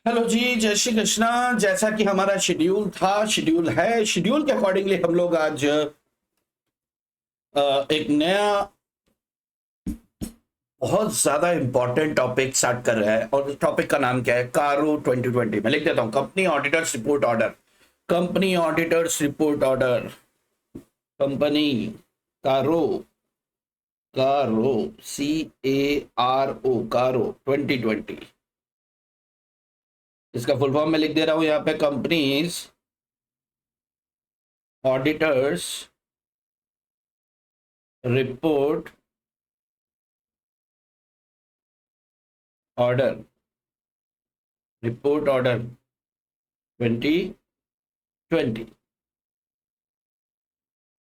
Hello जी, जय श्री कृष्णा। जैसा कि हमारा शेड्यूल था, शेड्यूल है, शेड्यूल के अकॉर्डिंगली हम लोग आज एक नया बहुत ज्यादा इंपॉर्टेंट टॉपिक स्टार्ट कर रहे हैं। और टॉपिक का नाम क्या है? कारो 2020। मैं लिख देता हूँ, company auditors report order. Company auditors report order, company कारो, कारो CARO, कारो 2020। इसका फुल फॉर्म में लिख दे रहा हूं यहाँ पे, companies auditors report order, report order 2020।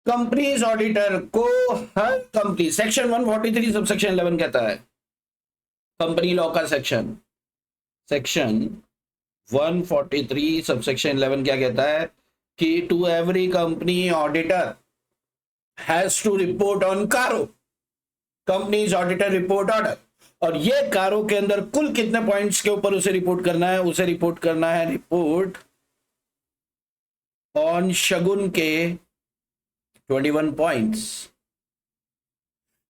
Companies auditor को हर कंपनी, सेक्शन 143 सब सेक्शन 11 कहता है, कंपनी लॉ का सेक्शन, सेक्शन 143 सब सेक्शन 11 क्या कहता है कि to every company auditor has to report on CARO, companies auditor report order. और ये कारो के अंदर कुल कितने पॉइंट्स के ऊपर उसे रिपोर्ट करना है? उसे रिपोर्ट करना है रिपोर्ट ऑन शगुन के 21 पॉइंट्स।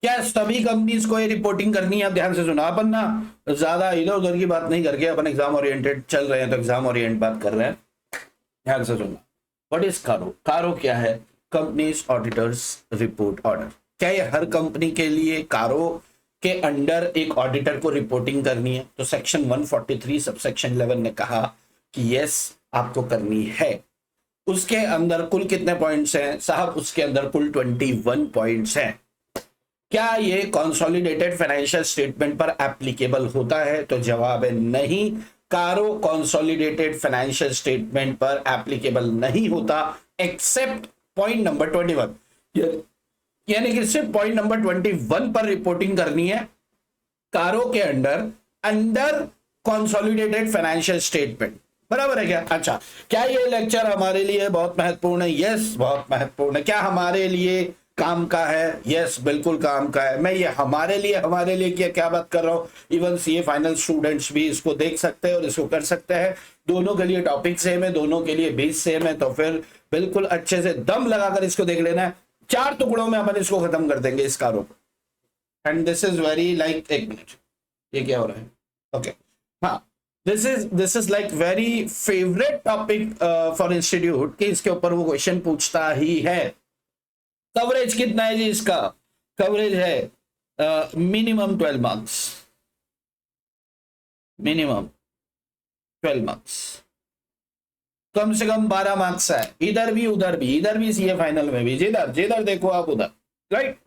क्या सभी कंपनीज को ये रिपोर्टिंग करनी है? आप ध्यान से सुना, अपन ना ज्यादा इधर उधर की बात नहीं करके अपन एग्जाम ओरिएंटेड चल रहे हैं, तो एग्जाम ओरिएंट बात कर रहे हैं। ध्यान से सुनना। व्हाट इज कारो? कारो क्या है? Companies auditors report order. क्या ये हर कंपनी के लिए कारो के अंडर एक ऑडिटर को रिपोर्टिंग करनी है? तो सेक्शन 143 सबसेक्शन 11 ने कहा कि यस, आपको करनी है। उसके अंदर कुल कितने पॉइंट्स हैं साहब? उसके अंदर कुल 21 पॉइंट्स हैं। क्या ये कंसोलिडेटेड फाइनेंशियल स्टेटमेंट पर एप्लीकेबल होता है? तो जवाब है नहीं। कारो कंसोलिडेटेड फाइनेंशियल स्टेटमेंट पर एप्लीकेबल नहीं होता, एक्सेप्ट पॉइंट नंबर 21। यानी कि सिर्फ पॉइंट नंबर 21 पर रिपोर्टिंग करनी है कारो के अंडर कंसोलिडेटेड फाइनेंशियल स्टेटमेंट। बराबर है क्या? अच्छा, क्या ये लेक्चर हमारे लिए बहुत महत्वपूर्ण है? यस, बहुत महत्वपूर्ण है। क्या हमारे लिए काम का है? यस, बिल्कुल काम का है। मैं ये हमारे लिए क्या बात कर रहा हूँ, इवन CA फाइनल स्टूडेंट्स भी इसको देख सकते हैं और इसको कर सकते हैं। दोनों के लिए टॉपिक सेम है, दोनों के लिए बेस सेम है, तो फिर बिल्कुल अच्छे से दम लगाकर इसको देख लेना है। 4 टुकड़ों में अपन इसको खत्म कर देंगे इस कारो को। And this is very like, एक मिनट, ये क्या हो रहा है? ओके, हाँ, this is like very favourite topic for institute कि इसके ऊपर वो क्वेश्चन पूछता ही है। कवरेज कितना है जी इसका? कवरेज है मिनिमम 12 मार्क्स, मिनिमम 12 मार्क्स, कम से कम 12 मार्क्स है। इधर भी उधर भी, इधर भी CA फाइनल में भी, जिधर जिधर देखो आप उधर, राइट।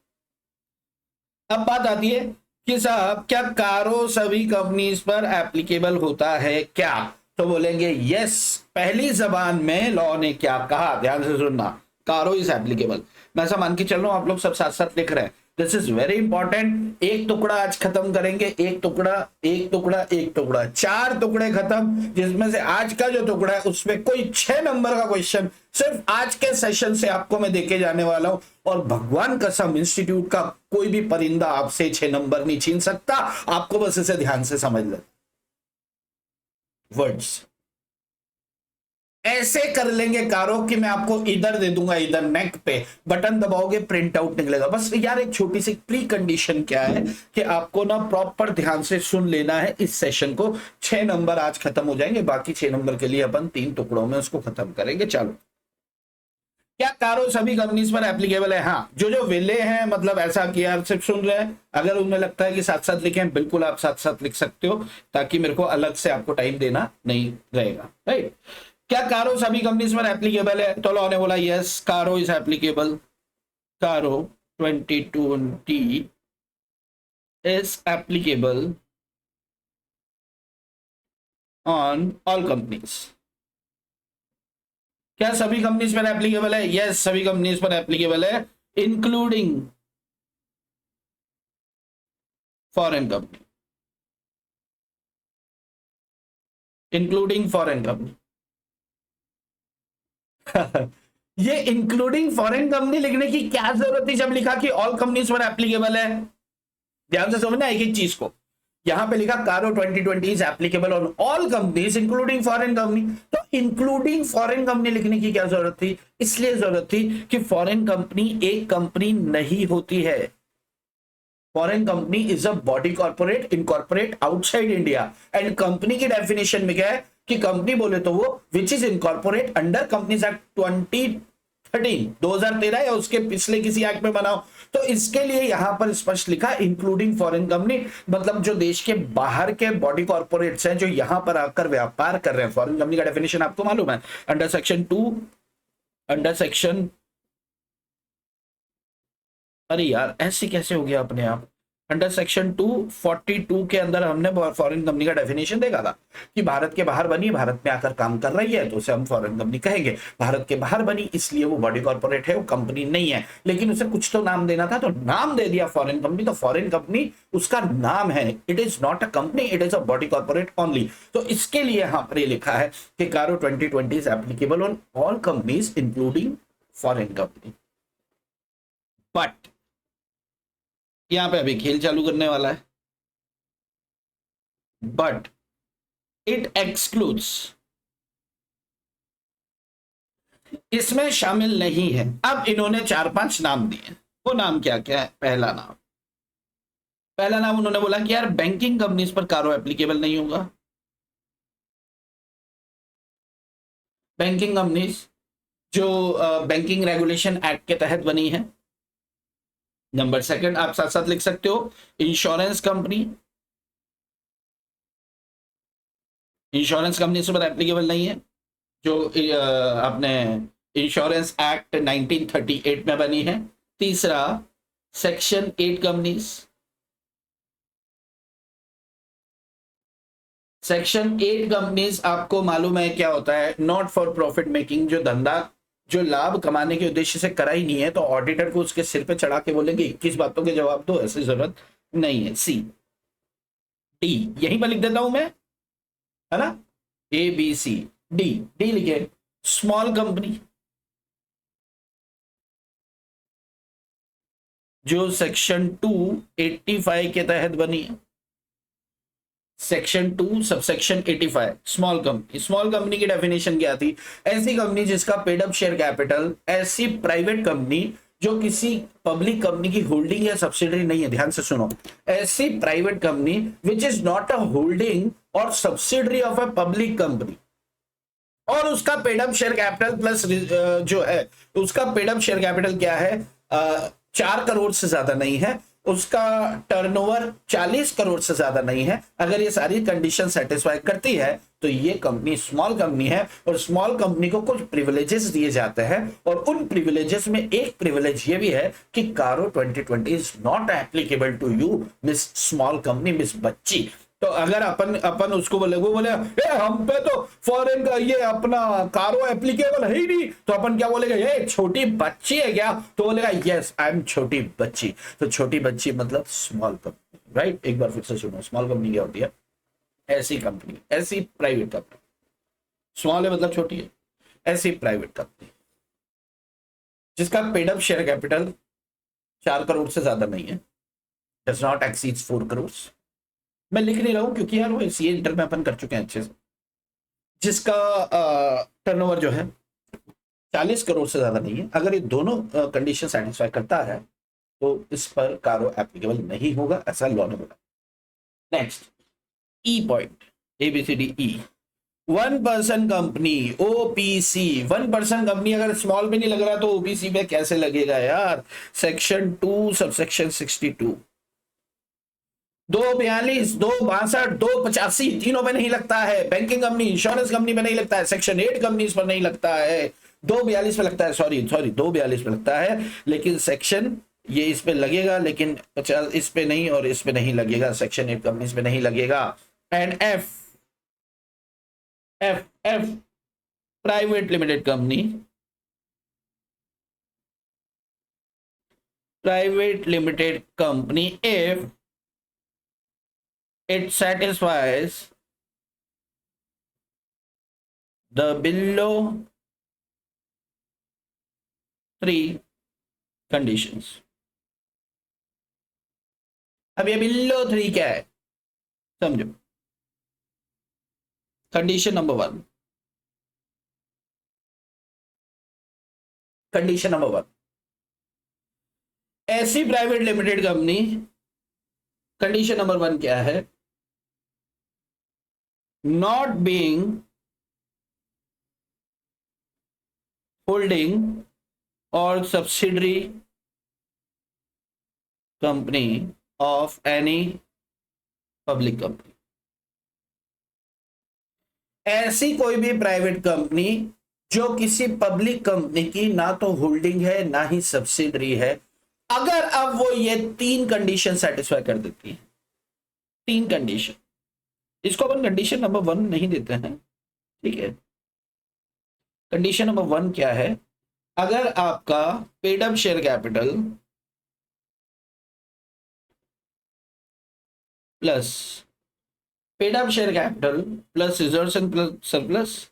अब बात आती है कि साहब क्या कारो सभी कंपनीज पर एप्लीकेबल होता है क्या? तो बोलेंगे यस। पहली जबान में लॉ ने क्या कहा? ध्यान से सुनना, कारो इज एप्लीकेबल। मैं ऐसा मान के चल रहा हूं आप लोग सब साथ साथ लिख रहे हैं। This is very important. एक टुकड़ा आज खत्म करेंगे, एक टुकड़ा, एक टुकड़ा, एक टुकड़ा, 4 टुकड़े खत्म, जिसमें से आज का जो टुकड़ा है उसमें कोई 6 नंबर का क्वेश्चन सिर्फ आज के सेशन से आपको मैं देके जाने वाला हूं। और भगवान कसम, इंस्टीट्यूट का कोई भी परिंदा आपसे 6 नंबर नहीं छीन सकता। आपको बस इसे ध्यान से समझ ले। वर्ड्स ऐसे कर लेंगे कारो कि मैं आपको इधर दे दूंगा, इधर नेक पे बटन दबाओगे प्रिंट आउट निकलेगा। बस यार एक छोटी सी प्री कंडीशन क्या है कि आपको ना प्रॉपर ध्यान से सुन लेना है इस सेशन को। 6 नंबर आज खत्म हो जाएंगे, बाकी 6 नंबर के लिए अपन 3 टुकड़ों में उसको खत्म करेंगे। चलो, क्या कारो सभी कंपनीज पर एप्लीकेबल है? हाँ, जो जो विले हैं, मतलब ऐसा कि यार सिर्फ सुन रहे हैं, अगर उन्हें लगता है कि साथ साथ लिखें, बिल्कुल आप साथ साथ लिख सकते हो, ताकि मेरे को अलग से आपको टाइम देना नहीं रहेगा, राइट। क्या कारो सभी कंपनीज पर एप्लीकेबल है? तो लॉ ने बोला यस, कारो इज एप्लीकेबल। कारो 2020 is applicable on all companies. क्या सभी कंपनीज पर एप्लीकेबल है? यस, सभी कंपनीज पर एप्लीकेबल है, including foreign company, including foreign company. ये इंक्लूडिंग फॉरेन कंपनी लिखने की क्या जरूरत थी जब लिखा कि ऑल कंपनीज पर एप्लीकेबल है? ध्यान से समझना एक एक चीज को। यहां पे लिखा कारो 2020 is applicable on all companies including foreign company. तो इंक्लूडिंग फॉरेन कंपनी लिखने की क्या जरूरत थी? इसलिए जरूरत थी कि फॉरेन कंपनी एक कंपनी नहीं होती है। Foreign company is a body corporate incorporate outside India. And company की डेफिनेशन में क्या है कि कंपनी बोले तो वो which is incorporate under companies act 2013 या उसके पिछले किसी एक्ट में बनाओ। तो इसके लिए यहां पर स्पष्ट लिखा इंक्लूडिंग फॉरेन कंपनी, मतलब जो देश के बाहर के बॉडी कॉर्पोरेट्स हैं जो यहां पर आकर व्यापार कर रहे हैं। फॉरेन कंपनी का डेफिनेशन आपको मालूम है, अंडर सेक्शन 2, अंडर सेक्शन, अरे यार ऐसे कैसे हो गया अपने आप, अंडर सेक्शन 242 के अंदर हमने फॉरेन कंपनी का डेफिनेशन देखा था कि भारत के बाहर बनी, भारत में आकर काम कर रही है तो उसे हम फॉरेन कंपनी कहेंगे। भारत के बाहर बनी इसलिए वो बॉडी कॉर्पोरेट है, वो कंपनी नहीं है, लेकिन उसे कुछ तो नाम देना था तो नाम दे दिया फॉरेन कंपनी। तो फॉरेन कंपनी उसका नाम है, it is not a company, it is a body corporate only. तो इसके लिए यहां पर ये लिखा है कि CARO 2020 is applicable on all companies including foreign company. But यहां पे अभी खेल चालू करने वाला है, बट इट एक्सक्लूड्स, इसमें शामिल नहीं है। अब इन्होंने 4-5 नाम दिए, वो नाम क्या क्या है? पहला नाम उन्होंने बोला कि यार बैंकिंग कंपनीज पर कारो एप्लीकेबल नहीं होगा। बैंकिंग कंपनीज जो बैंकिंग रेगुलेशन एक्ट के तहत बनी है। नंबर सेकंड आप साथ साथ लिख सकते हो इंश्योरेंस कंपनी, इंश्योरेंस कंपनी से पर एप्लीकेबल नहीं है, जो अपने इंश्योरेंस एक्ट 1938 में बनी है। तीसरा सेक्शन 8 कंपनीज, सेक्शन 8 कंपनीज आपको मालूम है क्या होता है? नॉट फॉर प्रॉफिट मेकिंग, जो धंधा जो लाभ कमाने के उद्देश्य से करा ही नहीं है तो ऑडिटर को उसके सिर पे चढ़ा के बोलेंगे 21 बातों के जवाब दो, ऐसी जरूरत नहीं है। सी डी यहीं पर लिख देता हूं मैं, है ना, A B C D, D लिखे स्मॉल कंपनी, जो सेक्शन 285 के तहत बनी है। Section 2 subsection 85 small company. Small company की डेफिनेशन क्या थी? ऐसी कंपनी जिसका पेड अप शेयर कैपिटल, ऐसी प्राइवेट कंपनी जो किसी पब्लिक कंपनी की होल्डिंग या सब्सिडरी नहीं है। ध्यान से सुनो, ऐसी private company which is not a holding और subsidiary of a public company, और उसका paid up share capital plus जो है उसका पेड अप शेयर कैपिटल क्या है, 4 करोड़ से ज्यादा नहीं है, उसका टर्नओवर 40 करोड़ से ज्यादा नहीं है। अगर ये सारी कंडीशन सेटिस्फाई करती है तो ये कंपनी स्मॉल कंपनी है। और स्मॉल कंपनी को कुछ प्रिविलेजेस दिए जाते हैं, और उन प्रिविलेजेस में एक प्रिविलेज ये भी है कि CARO 2020 is not applicable to you Miss small company, Miss बच्ची। तो अगर अपन अपन उसको बोले, वो बोले हम पे तो फॉरेन का ये अपना कारो एप्लीकेबल है ही नहीं, तो अपन क्या बोलेगा? ये छोटी बच्ची है क्या? तो बोलेगा यस आई एम छोटी बच्ची। तो छोटी बच्ची मतलब स्मॉल कंपनी, राइट? एक बार फिर से सुनो, स्मॉल कंपनी क्या होती है? ऐसी कंपनी, ऐसी प्राइवेट कंपनी, स्मॉल है मतलब छोटी है, ऐसी प्राइवेट कंपनी जिसका paid up share capital 4 crore से ज्यादा नहीं है, डज नॉट एक्सीड्स 4 करोड़। मैं लिख नहीं रहा हूं क्योंकि यार वो सीए इंटर में अपन कर चुके हैं अच्छे से। जिसका टर्नओवर जो है 40 करोड़ से ज्यादा नहीं है, अगर ये दोनों कंडीशन सेटिस्फाई करता है तो इस पर कारो एप्लीकेबल नहीं होगा, ऐसा लॉ ने बोला। Next E point, A B C D E, one person company OPC. One person company अगर स्मॉल में नहीं लग रहा तो ओबीसी में कैसे लगेगा यार? सेक्शन 2 सबसेक्शन 62, 242, 262, 285 तीनों में नहीं लगता है। बैंकिंग कंपनी, इंश्योरेंस कंपनी में नहीं लगता है, सेक्शन 8 कंपनीज पर नहीं लगता है, 242 में लगता है, सॉरी 242 में लगता है, लेकिन सेक्शन ये इस पे लगेगा, लेकिन 50 इस पे नहीं और इस पे नहीं लगेगा, सेक्शन 8 कंपनीज में नहीं लगेगा। And F F F private limited company, private limited company if it satisfies the below 3 conditions। अब ये below 3 क्या है? समझो। कंडीशन नंबर 1, कंडीशन नंबर 1, ऐसी private limited company, condition number 1 क्या है? नॉट बीइंग होल्डिंग और subsidiary company of any public company. ऐसी कोई भी प्राइवेट कंपनी जो किसी पब्लिक कंपनी की ना तो होल्डिंग है ना ही सब्सिडरी है, अगर अब वो ये 3 कंडीशन सेटिस्फाई कर देती है, 3 कंडीशन, इसको अपन कंडीशन नंबर 1 नहीं देते हैं, ठीक है। कंडीशन नंबर 1 क्या है? अगर आपका paid up share capital plus paid up share capital plus reserves and plus surplus,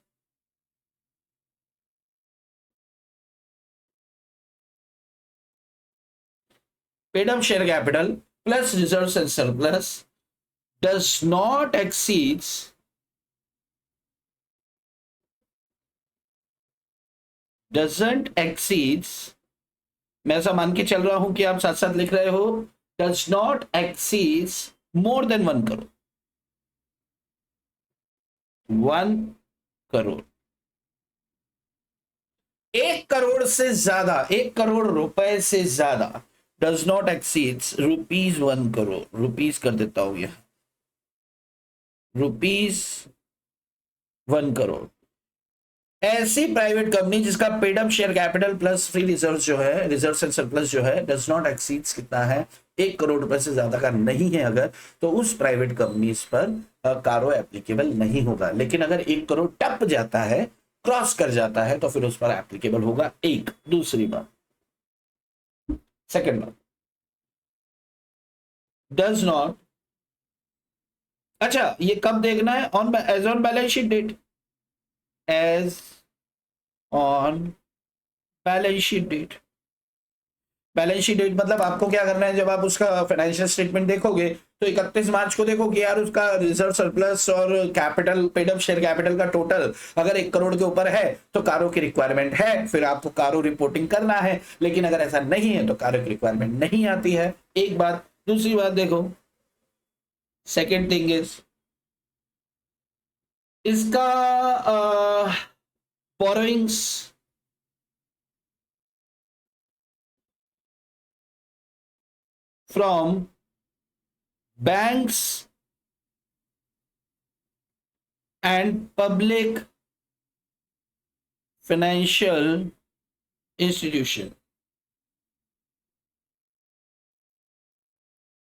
paid up share capital plus reserves and surplus does not exceeds doesn't exceeds, मैं ऐसा मान के चल रहा हूं कि आप साथ साथ लिख रहे हो, does not exceeds more than 1 crore, 1 crore, 1 crore से ज्यादा, 1 करोड़ रुपए से ज्यादा, does not exceeds rupees 1 crore, rupees कर देता हूं यह, रुपीज 1 करोड़। ऐसी प्राइवेट कंपनी जिसका paid up share capital plus free reserve जो है, रिजर्व एंड सरप्लस जो है, डज नॉट एक्सीड्स कितना है? 1 करोड़ रुपए से ज्यादा का नहीं है अगर, तो उस प्राइवेट कंपनी पर कारो एप्लीकेबल नहीं होगा। लेकिन अगर 1 करोड़ टप जाता है, क्रॉस कर जाता है, तो फिर उस पर एप्लीकेबल होगा। एक दूसरी बात, सेकेंड बात, डज नॉट, अच्छा ये कब देखना है? On as on balance sheet date, as on balance sheet date. Balance sheet date मतलब आपको क्या करना है, जब आप उसका फाइनेंशियल स्टेटमेंट देखोगे तो 31 मार्च को देखो कि यार उसका रिजर्व सरप्लस और capital, paid up share capital का टोटल अगर 1 करोड़ के ऊपर है तो कारो की रिक्वायरमेंट है, फिर आपको कारो रिपोर्टिंग करना है। लेकिन अगर ऐसा नहीं है तो कारो की रिक्वायरमेंट नहीं आती है। एक बात। दूसरी बात देखो, सेकेंड थिंग इज इसका borrowings from banks and public financial institution,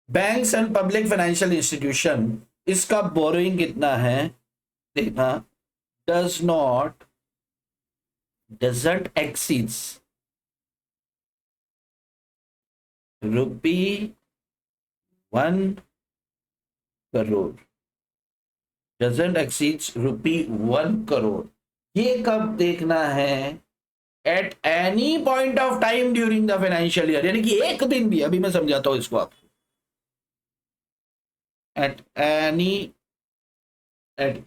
banks and public financial institution, इसका बोरोइंग कितना है देखना, does not, doesn't exceeds ₹1 crore, doesn't exceeds ₹1 crore. ये कब देखना है? At any point of time during the financial year, यानी कि एक दिन भी, अभी मैं समझाता हूं इसको आपको, at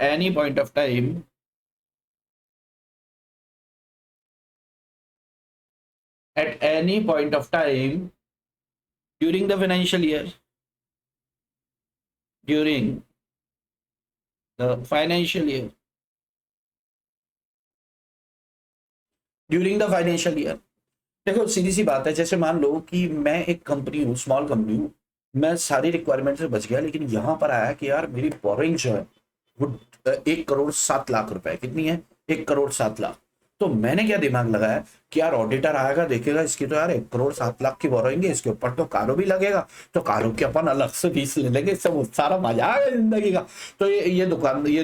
any point of time at any point of time during the financial year, during the financial year, during the financial year। देखो सीधी सी बात है, जैसे मान लो कि मैं एक कंपनी हूँ, स्मॉल कंपनी हूँ, मैं सारी रिक्वायरमेंट से बच गया, लेकिन यहां पर आया कि यार मेरी बोरिंग जो है वो 1 करोड़ 7 लाख रुपए, कितनी है? 1 करोड़ 7 लाख। तो मैंने क्या दिमाग लगाया कि यार ऑडिटर आएगा, देखेगा इसकी तो यार 1 करोड़ 7 लाख की बोरोइंग है, इसके ऊपर तो कारो भी लगेगा, तो कारो के अपन अलग से फीस ले लेंगे, सब सारा मजा आ गया जिंदगी का। तो ये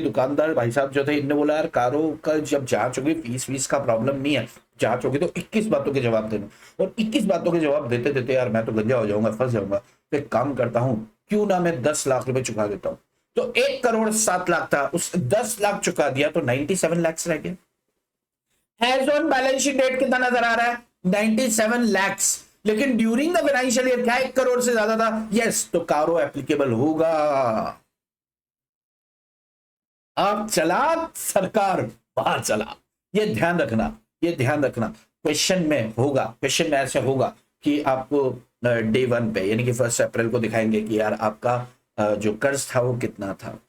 दुकानदार भाई साहब जो थे, इनने बोला यार कारो का जब जांच होगी, फीस का प्रॉब्लम नहीं है, जांच होगी तो 21 बातों के जवाब देना। और 21 बातों के जवाब देते देते यार मैं तो गंजा हो जाऊंगा, फंस जाऊंगा। तो एक काम करता हूं, क्यों ना मैं 10 लाख रुपए चुका देता हूं। तो 1 करोड़ 7 लाख था, उस 10 लाख चुका दिया तो 97 लाख रह गया। As on balance sheet date कितना नजर आ रहा है? 97 लाख। लेकिन ड्यूरिंग द फाइनेंशियल ईयर क्या 1 करोड़ से ज्यादा था? यस, तो कारो एप्लीकेबल होगा। आप चला, सरकार बाहर चला। ये ध्यान रखना, ये ध्यान रखना। क्वेश्चन में होगा, क्वेश्चन में ऐसे होगा कि आपको डे 1 पे यानी कि 1 अप्रैल को दिखाएंगे कि यार आपका जो कर्ज था वो कितना था।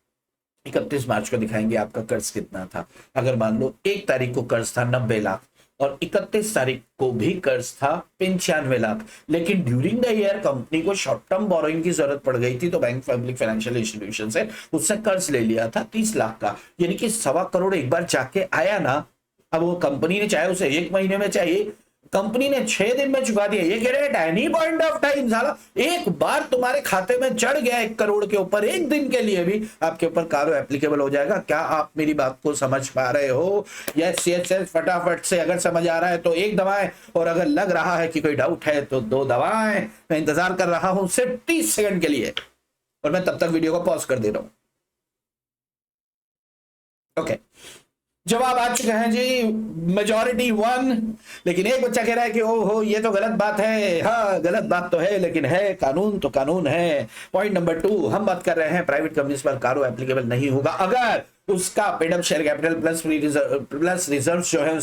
31 मार्च को दिखाएंगे आपका कर्ज कितना था। अगर मान लो 1 तारीख को कर्ज था 90 लाख और 31 तारीख को भी कर्ज था 95 लाख, लेकिन ड्यूरिंग द ईयर कंपनी को शॉर्ट टर्म बोरोइंग की जरूरत पड़ गई थी, तो बैंक पब्लिक फाइनेंशियल इंस्टीट्यूशन से उससे कर्ज ले लिया था 30 लाख का, यानी कि 1.25 करोड़ एक बार जाके आया ना। अब वो कंपनी ने चाहे उसे 1 महीने में, चाहिए कंपनी ने 6 दिन में चुका दिया। ये कह रहे हैं एनी पॉइंट ऑफ टाइम साला एक बार तुम्हारे खाते में चढ़ गया 1 करोड़ के ऊपर, एक दिन के लिए भी आपके ऊपर कारो एप्लीकेबल हो जाएगा। क्या आप मेरी बात को समझ पा रहे हो? यस यस यस, फटाफट से अगर समझ आ रहा है तो 1 दबाएं, और अगर लग रहा है कि कोई डाउट है तो 2 दबाएं। मैं इंतजार कर रहा हूं सिर्फ 30 सेकंड के लिए, और मैं तब तक वीडियो को पॉज कर दे रहा हूं। ओके, जवाब आ चुके हैं जी, मेजॉरिटी 1। लेकिन एक बच्चा कह रहा है कि ओहो ये तो गलत बात है। हाँ गलत बात तो है, लेकिन है कानून तो कानून है। पॉइंट नंबर 2, हम बात कर रहे हैं प्राइवेट कंपनीज पर कारो एप्लीकेबल नहीं होगा अगर उसका paid up share capital plus reserve जो है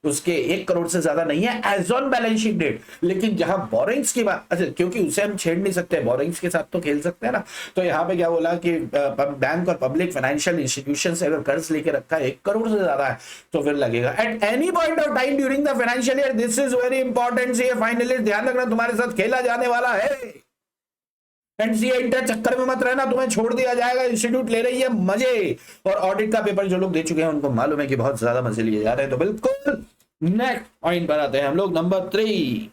उसके 1 करोड़ से ज्यादा नहीं है as on balance sheet date. लेकिन जहां बोरिंग्स की बात, अच्छा क्योंकि उसे हम छेड़ नहीं सकते, बोरिंग्स के साथ तो खेल सकते हैं ना। तो यहाँ पे क्या बोला कि बैंक और पब्लिक फाइनेंशियल इंस्टीट्यूशन से अगर कर्ज लेके रखा है 1 करोड़ से ज्यादा है तो फिर लगेगा at any point of time during the financial year. This is very important. ये फाइनली ध्यान रखना, तुम्हारे साथ खेला जाने वाला है। एनसीए इंटर चक्कर में मत रहना, तुम्हें छोड़ दिया जाएगा। इंस्टीट्यूट ले रही है मजे, और ऑडिट का पेपर जो लोग दे चुके हैं उनको मालूम है कि बहुत ज्यादा मजे लिए जा रहे हैं। तो बिल्कुल नेक्स्ट पॉइंट पर आते हैं हम लोग, number 3।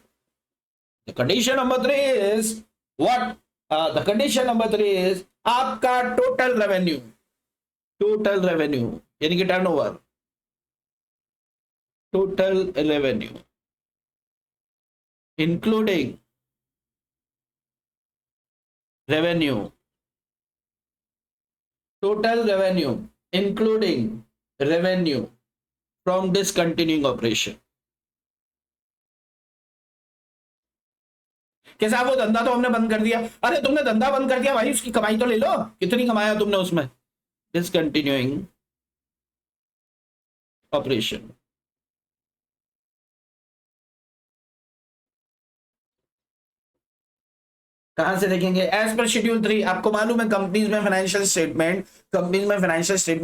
The condition number 3 is what? The condition number 3 is आपका टोटल रेवेन्यू, टोटल रेवेन्यू यानी कि turnover, total revenue including revenue, total revenue including revenue from discontinuing operation। कैसा? वो धंधा तो हमने बंद कर दिया। अरे तुमने धंधा बंद कर दिया भाई, उसकी कमाई तो ले लो, कितनी कमाया तुमने उसमें। डिसकंटिन्यूइंग ऑपरेशन, कहां से देखेंगे? As per schedule 3। आपको मालूम है कंपनीज में फाइनेंशियल स्टेटमेंट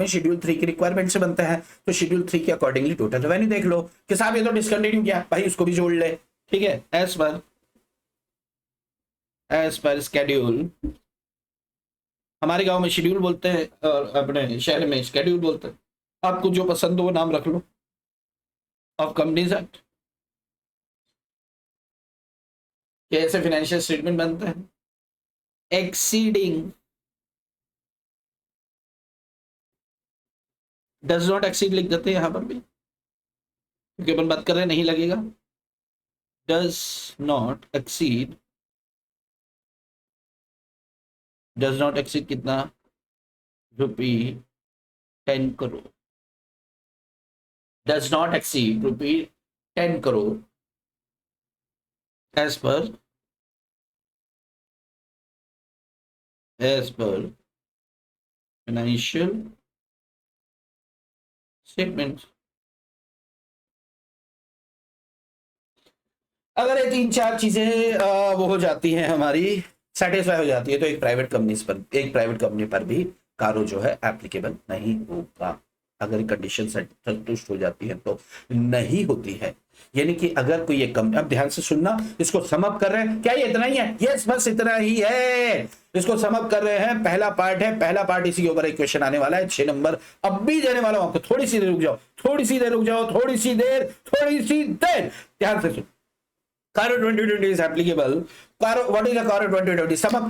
शेड्यूल 3 की रिक्वायरमेंट से बनते हैं, तो शेड्यूल 3 के अकॉर्डिंगली टोटल रेवेन्यू देख लो कि साहब ये तो डिसकंटिन्यू किया भाई, उसको भी जोड़ ले। ठीक है, एज पर स्केड्यूल, हमारे गांव में शेड्यूल बोलते हैं और अपने शहर में स्केड्यूल बोलते हैं। आपको जो पसंद हो वो नाम रख लो, ऑफ कंपनीज एक्ट। कैसे फाइनेंशियल स्टेटमेंट बनते हैं? एक्सीडिंग, डज नॉट एक्सीड लिख देते हैं यहां पर भी, क्योंकि अपन बात कर रहे हैं नहीं लगेगा। Does not exceed, does not exceed कितना? ₹10 crore. Does not exceed ₹10 crore as per financial statements। अगर ये 3-4 चीजें वो हो जाती हैं, हमारी सेटिस्फाई हो जाती है, तो एक प्राइवेट कंपनी पर भी कारो जो है एप्लीकेबल नहीं होगा। अगर कंडीशन संतुष्ट हो जाती है तो नहीं होती है। यानी कि अगर कोई एक कंपनी, अब ध्यान से सुनना, इसको समअप कर रहे हैं क्या? ये इतना ही है? यस, बस इतना ही है। इसको समअप कर रहे हैं, पहला पार्ट है, पहला पार्ट इसी के ऊपर एक क्वेश्चन आने वाला है 6 नंबर अब भी देने वाला हूं आपको। थोड़ी सी देर रुक जाओ, थोड़ी सी देर ध्यान से सुन। कारो 2020 इज एप्लीकेबल। कारो, व्हाट इज द कारो 2020? समअप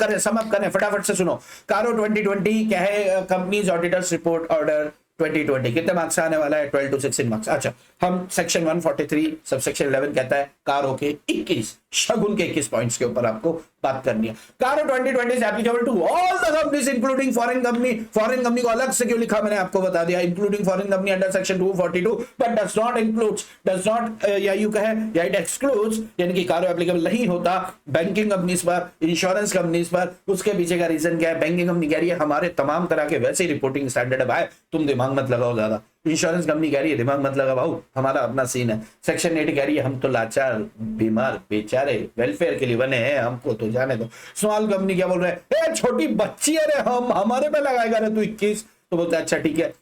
करें फटाफट से सुनो। कारो 2020 क्या है? कंपनीज ऑडिटर्स रिपोर्ट ऑर्डर 2020 कितने मार्क्स आने वाला है? 12 to 16 मार्क्स। अच्छा, हम सेक्शन 143 सब सेक्शन 11 कहता है कारो के 21 शगुन के 21 पॉइंट्स के ऊपर आपको बात करनी है। CARO 2020 is applicable to all the companies including foreign company. Foreign company को अलग से क्यों लिखा मैंने आपको बता दिया, including foreign company under section 242 but does not includes, does not या यू कहे या इट एक्सक्लूड्स, यानी कि कारो एप्लीकेबल नहीं होता बैंकिंग कंपनीज पर, इंश्योरेंस कंपनीज पर। उसके पीछे का रीजन क्या है? बैंकिंग कंपनी कह रही है हमारे तमाम तरह के वैसे रिपोर्टिंग स्टैंडर्ड है भाई, तुम दिमाग मत लगाओ ज्यादा। इंश्योरेंस कंपनी कह रही है दिमाग मत लगाओ, हमारा अपना सीन है। सेक्शन 8 कह रही है हम तो लाचार बीमार बेचारे वेलफेयर के लिए बने हैं, हमको तो जाने दो। स्मॉल कंपनी क्या बोल रहे हैं? छोटी बच्ची है रे, हम हमारे पे लगाएगा रे तू 21, तो बोलता है अच्छा ठीक है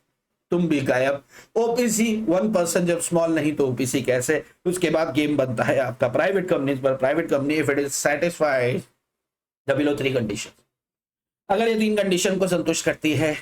तुम भी गायब। ओपीसी 1% जब स्मॉल नहीं तो ओपीसी कैसे? उसके बाद गेम बनता है आपका प्राइवेट कंपनीज पर। Private company if it is satisfied the below 3 condition, अगर ये 3 कंडीशन को संतुष्ट करती है।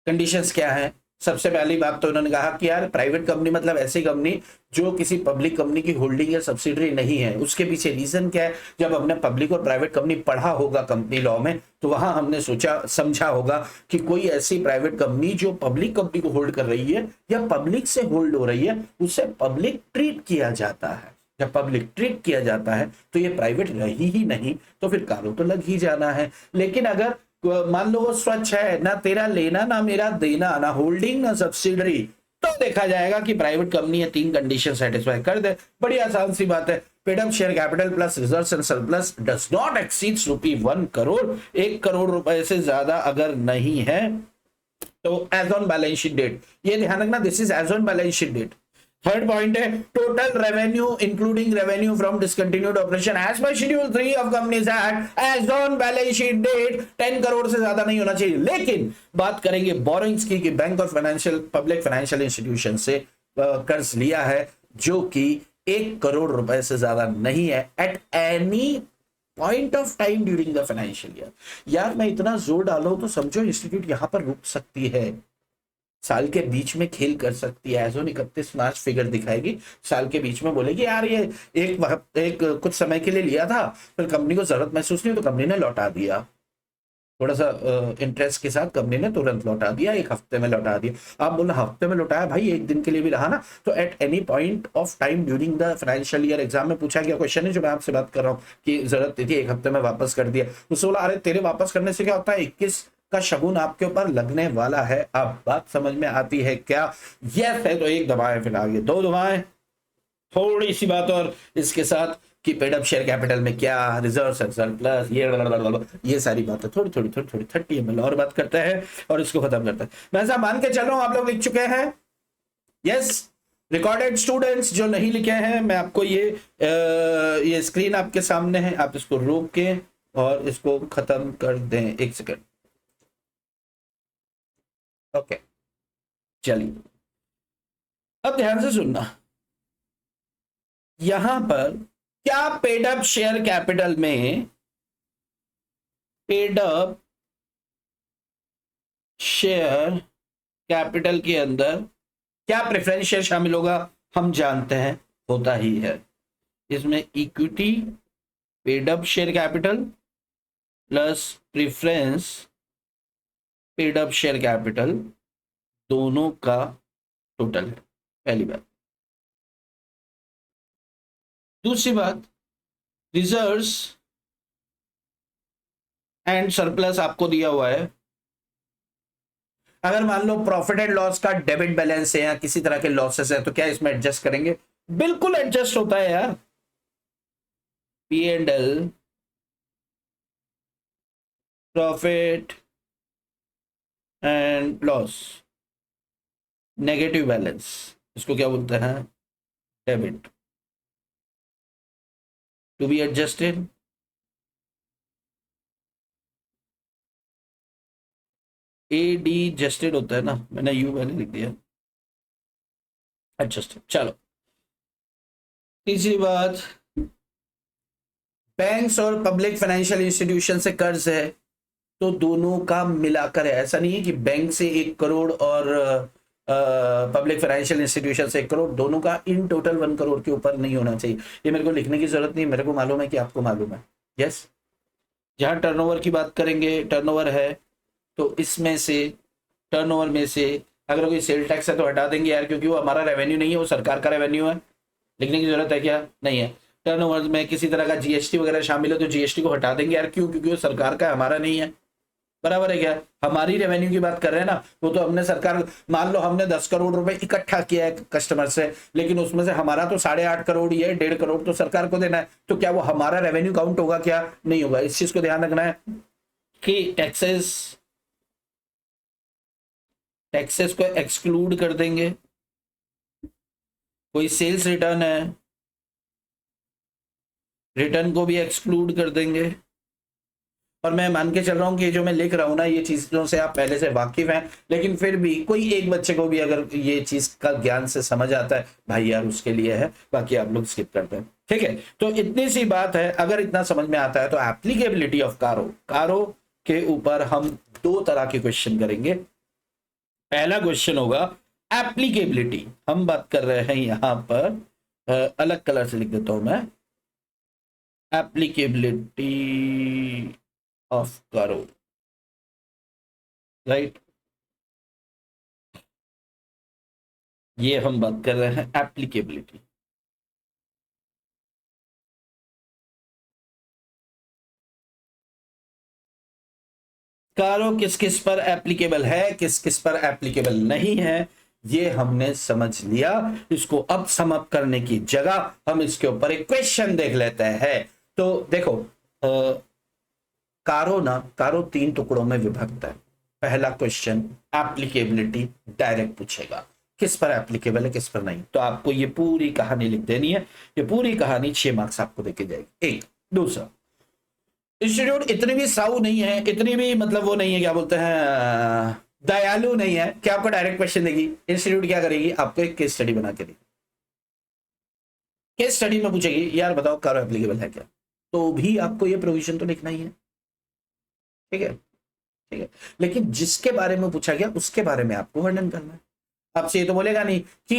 कंडीशंस क्या है? सबसे पहली बात तो उन्होंने कहा कि यार प्राइवेट कंपनी मतलब ऐसी कंपनी जो किसी पब्लिक कंपनी की होल्डिंग या सब्सिडरी नहीं है। उसके पीछे रीजन क्या है? जब हमने पब्लिक और प्राइवेट कंपनी पढ़ा होगा कंपनी लॉ में, तो वहां हमने सोचा समझा होगा कि कोई ऐसी प्राइवेट कंपनी जो पब्लिक कंपनी को होल्ड कर रही है या पब्लिक से होल्ड हो रही है, उसे पब्लिक ट्रीट किया जाता है। जब पब्लिक ट्रीट किया जाता है तो ये प्राइवेट रही ही नहीं, तो फिर कारो तो लग ही जाना है। लेकिन अगर मान लो वो स्वच्छ है, ना तेरा लेना ना मेरा देना, ना होल्डिंग ना सब्सिडरी, तो देखा जाएगा कि प्राइवेट कंपनी ये 3 कंडीशन सेटिस्फाई कर दे। बड़ी आसान सी बात है। Paid up share capital plus reserves and surplus does not exceeds ₹1 crore, 1 crore रुपए से ज्यादा अगर नहीं है तो as on balance sheet date, ये ध्यान रखना this is as on balance sheet date. Third point है total revenue including revenue from discontinued operation as per schedule 3 of companies act as on balance sheet date 10 crore से ज्यादा नहीं होना चाहिए। लेकिन बात करेंगे बोरोइंग्स की कि बैंक और फाइनेंशियल पब्लिक फाइनेंशियल इंस्टीट्यूशन से कर्ज लिया है जो कि 1 करोड़ रुपए से ज्यादा नहीं है at any point of time during the financial year. यार मैं इतना जोर डाला हूं तो समझो इंस्टीट्यूट यहां पर रुक सकती है, साल के बीच में खेल कर सकती है। एज ऑन 31 मार्च फिगर दिखाएगी, साल के बीच में बोलेगी यार ये एक कुछ समय के लिए लिया था, फिर कंपनी को जरूरत महसूस नहीं तो कंपनी ने लौटा दिया, थोड़ा सा इंटरेस्ट के साथ कंपनी ने तुरंत लौटा दिया, 1 हफ्ते में लौटा दिया। आप बोलना हफ्ते में लौटाया भाई, 1 दिन के लिए भी रहा ना, तो at any point of time during the financial year. Exam में पूछा गया क्वेश्चन है जो मैं आपसे बात कर रहा हूँ कि जरूरत थी 1 हफ्ते में वापस कर दिया, उससे बोला अरे तेरे वापस करने से क्या होता है, 21 का शगुन आपके ऊपर लगने वाला है। अब बात समझ में आती है क्या? यस है तो 1 दबाएं, फिर आगे 2 दबाएं। थोड़ी सी बात और इसके साथ कि पेड अप शेयर कैपिटल में क्या रिजर्व्स एंड सरप्लस, ये सारी बातें थोड़ी 30 ml और बात करते हैं और इसको खत्म करते हैं। मैं ऐसा मान के चल रहा हूं आप लोग लिख चुके हैं। यस रिकॉर्डेड स्टूडेंट्स जो नहीं लिखे हैं, मैं आपको ये स्क्रीन आपके सामने है, आप इसको रोक के और इसको खत्म कर दें। 1 सेकेंड। ओके चलिए अब ध्यान से सुनना, यहां पर क्या पेड अप शेयर कैपिटल में पेड अप शेयर कैपिटल के अंदर क्या प्रेफरेंस शेयर शामिल होगा? हम जानते हैं होता ही है। इसमें equity paid up share capital plus preference paid up share capital दोनों का टोटल है, पहली बात। दूसरी बात रिजर्व्स एंड सरप्लस आपको दिया हुआ है। अगर मान लो प्रॉफिट एंड लॉस का डेबिट बैलेंस है या किसी तरह के लॉसेस है तो क्या इसमें एडजस्ट करेंगे? बिल्कुल एडजस्ट होता है यार। P&L profit and loss negative balance, इसको क्या बोलते हैं? Debit, to be adjusted. Adjusted होता है ना, मैंने यू मैंने लिख दिया, एडजस्टेड। चलो तीसरी बात, बैंक्स और पब्लिक फाइनेंशियल इंस्टीट्यूशन से कर्ज है तो दोनों का मिलाकर है। ऐसा नहीं है कि बैंक से 1 करोड़ और पब्लिक फाइनेंशियल इंस्टीट्यूशन से 1 करोड़, दोनों का इन टोटल 1 करोड़ के ऊपर नहीं होना चाहिए। ये मेरे को लिखने की जरूरत नहीं, मेरे को मालूम है कि आपको मालूम है। यस जहां टर्नओवर की बात करेंगे, टर्नओवर है तो इसमें से टर्नओवर में से अगर कोई सेल टैक्स है तो हटा देंगे यार, क्योंकि वो हमारा रेवेन्यू नहीं है, वो सरकार का रेवेन्यू है। लिखने की जरूरत है क्या? नहीं है। टर्नओवर में किसी तरह का जीएसटी वगैरह शामिल है तो जीएसटी को हटा देंगे यार। क्यों? क्योंकि वो सरकार का है, हमारा नहीं है। बराबर है क्या? हमारी रेवेन्यू की बात कर रहे हैं ना, वो तो हमने सरकार, मान लो हमने 10 करोड़ रुपए इकट्ठा किया है कस्टमर से, लेकिन उसमें से हमारा तो 8.5 करोड़ ही है, 1.5 करोड़ तो सरकार को देना है, तो क्या वो हमारा रेवेन्यू काउंट होगा? क्या नहीं होगा। इस चीज को ध्यान रखना है कि टैक्सेस को एक्सक्लूड कर देंगे। कोई सेल्स रिटर्न है, रिटर्न को भी एक्सक्लूड कर देंगे। और मैं मान के चल रहा हूं कि जो मैं लिख रहा हूं ना, ये चीजों से आप पहले से वाकिफ हैं, लेकिन फिर भी कोई एक बच्चे को भी अगर ये चीज का ज्ञान से समझ आता है, भाई यार उसके लिए है, बाकी आप लोग स्किप करते हैं। ठीक है, तो इतनी सी बात है। अगर इतना समझ में आता है तो एप्लीकेबिलिटी ऑफ कारो के ऊपर हम 2 तरह के क्वेश्चन करेंगे। पहला क्वेश्चन होगा एप्लीकेबिलिटी, हम बात कर रहे हैं यहां पर अलग कलर से लिख देता हूं मैं, एप्लीकेबिलिटी ऑफ कारो, राइट। ये हम बात कर रहे हैं एप्लीकेबिलिटी। कारो किस किस पर एप्लीकेबल है, किस किस पर एप्लीकेबल नहीं है, ये हमने समझ लिया। इसको अब सम अप करने की जगह हम इसके ऊपर एक क्वेश्चन देख लेते हैं। तो देखो, कारो 3 टुकड़ों में विभक्त है। पहला क्वेश्चन एप्लीकेबिलिटी डायरेक्ट पूछेगा, किस पर एप्लीकेबल है किस पर नहीं। तो आपको ये पूरी कहानी लिख देनी है। ये पूरी कहानी 6 मार्क्स आपको देके जाएगी। एक। दूसरा, इंस्टीट्यूट इतनी भी साऊ नहीं है, इतनी भी मतलब वो नहीं है, क्या बोलते हैं, दयालु नहीं है कि आपको डायरेक्ट क्वेश्चन देगी। इंस्टीट्यूट क्या करेगी, आपको एक केस स्टडी बना के देगी। केस स्टडी में पूछेगी यार बताओ कारो एप्लीकेबल है क्या, तो भी आपको ये प्रोविजन तो लिखना ही है। ठीक है, ठीक है। लेकिन जिसके बारे में पूछा गया उसके बारे में आपको वर्णन करना है। आपसे ये तो बोलेगा नहीं कि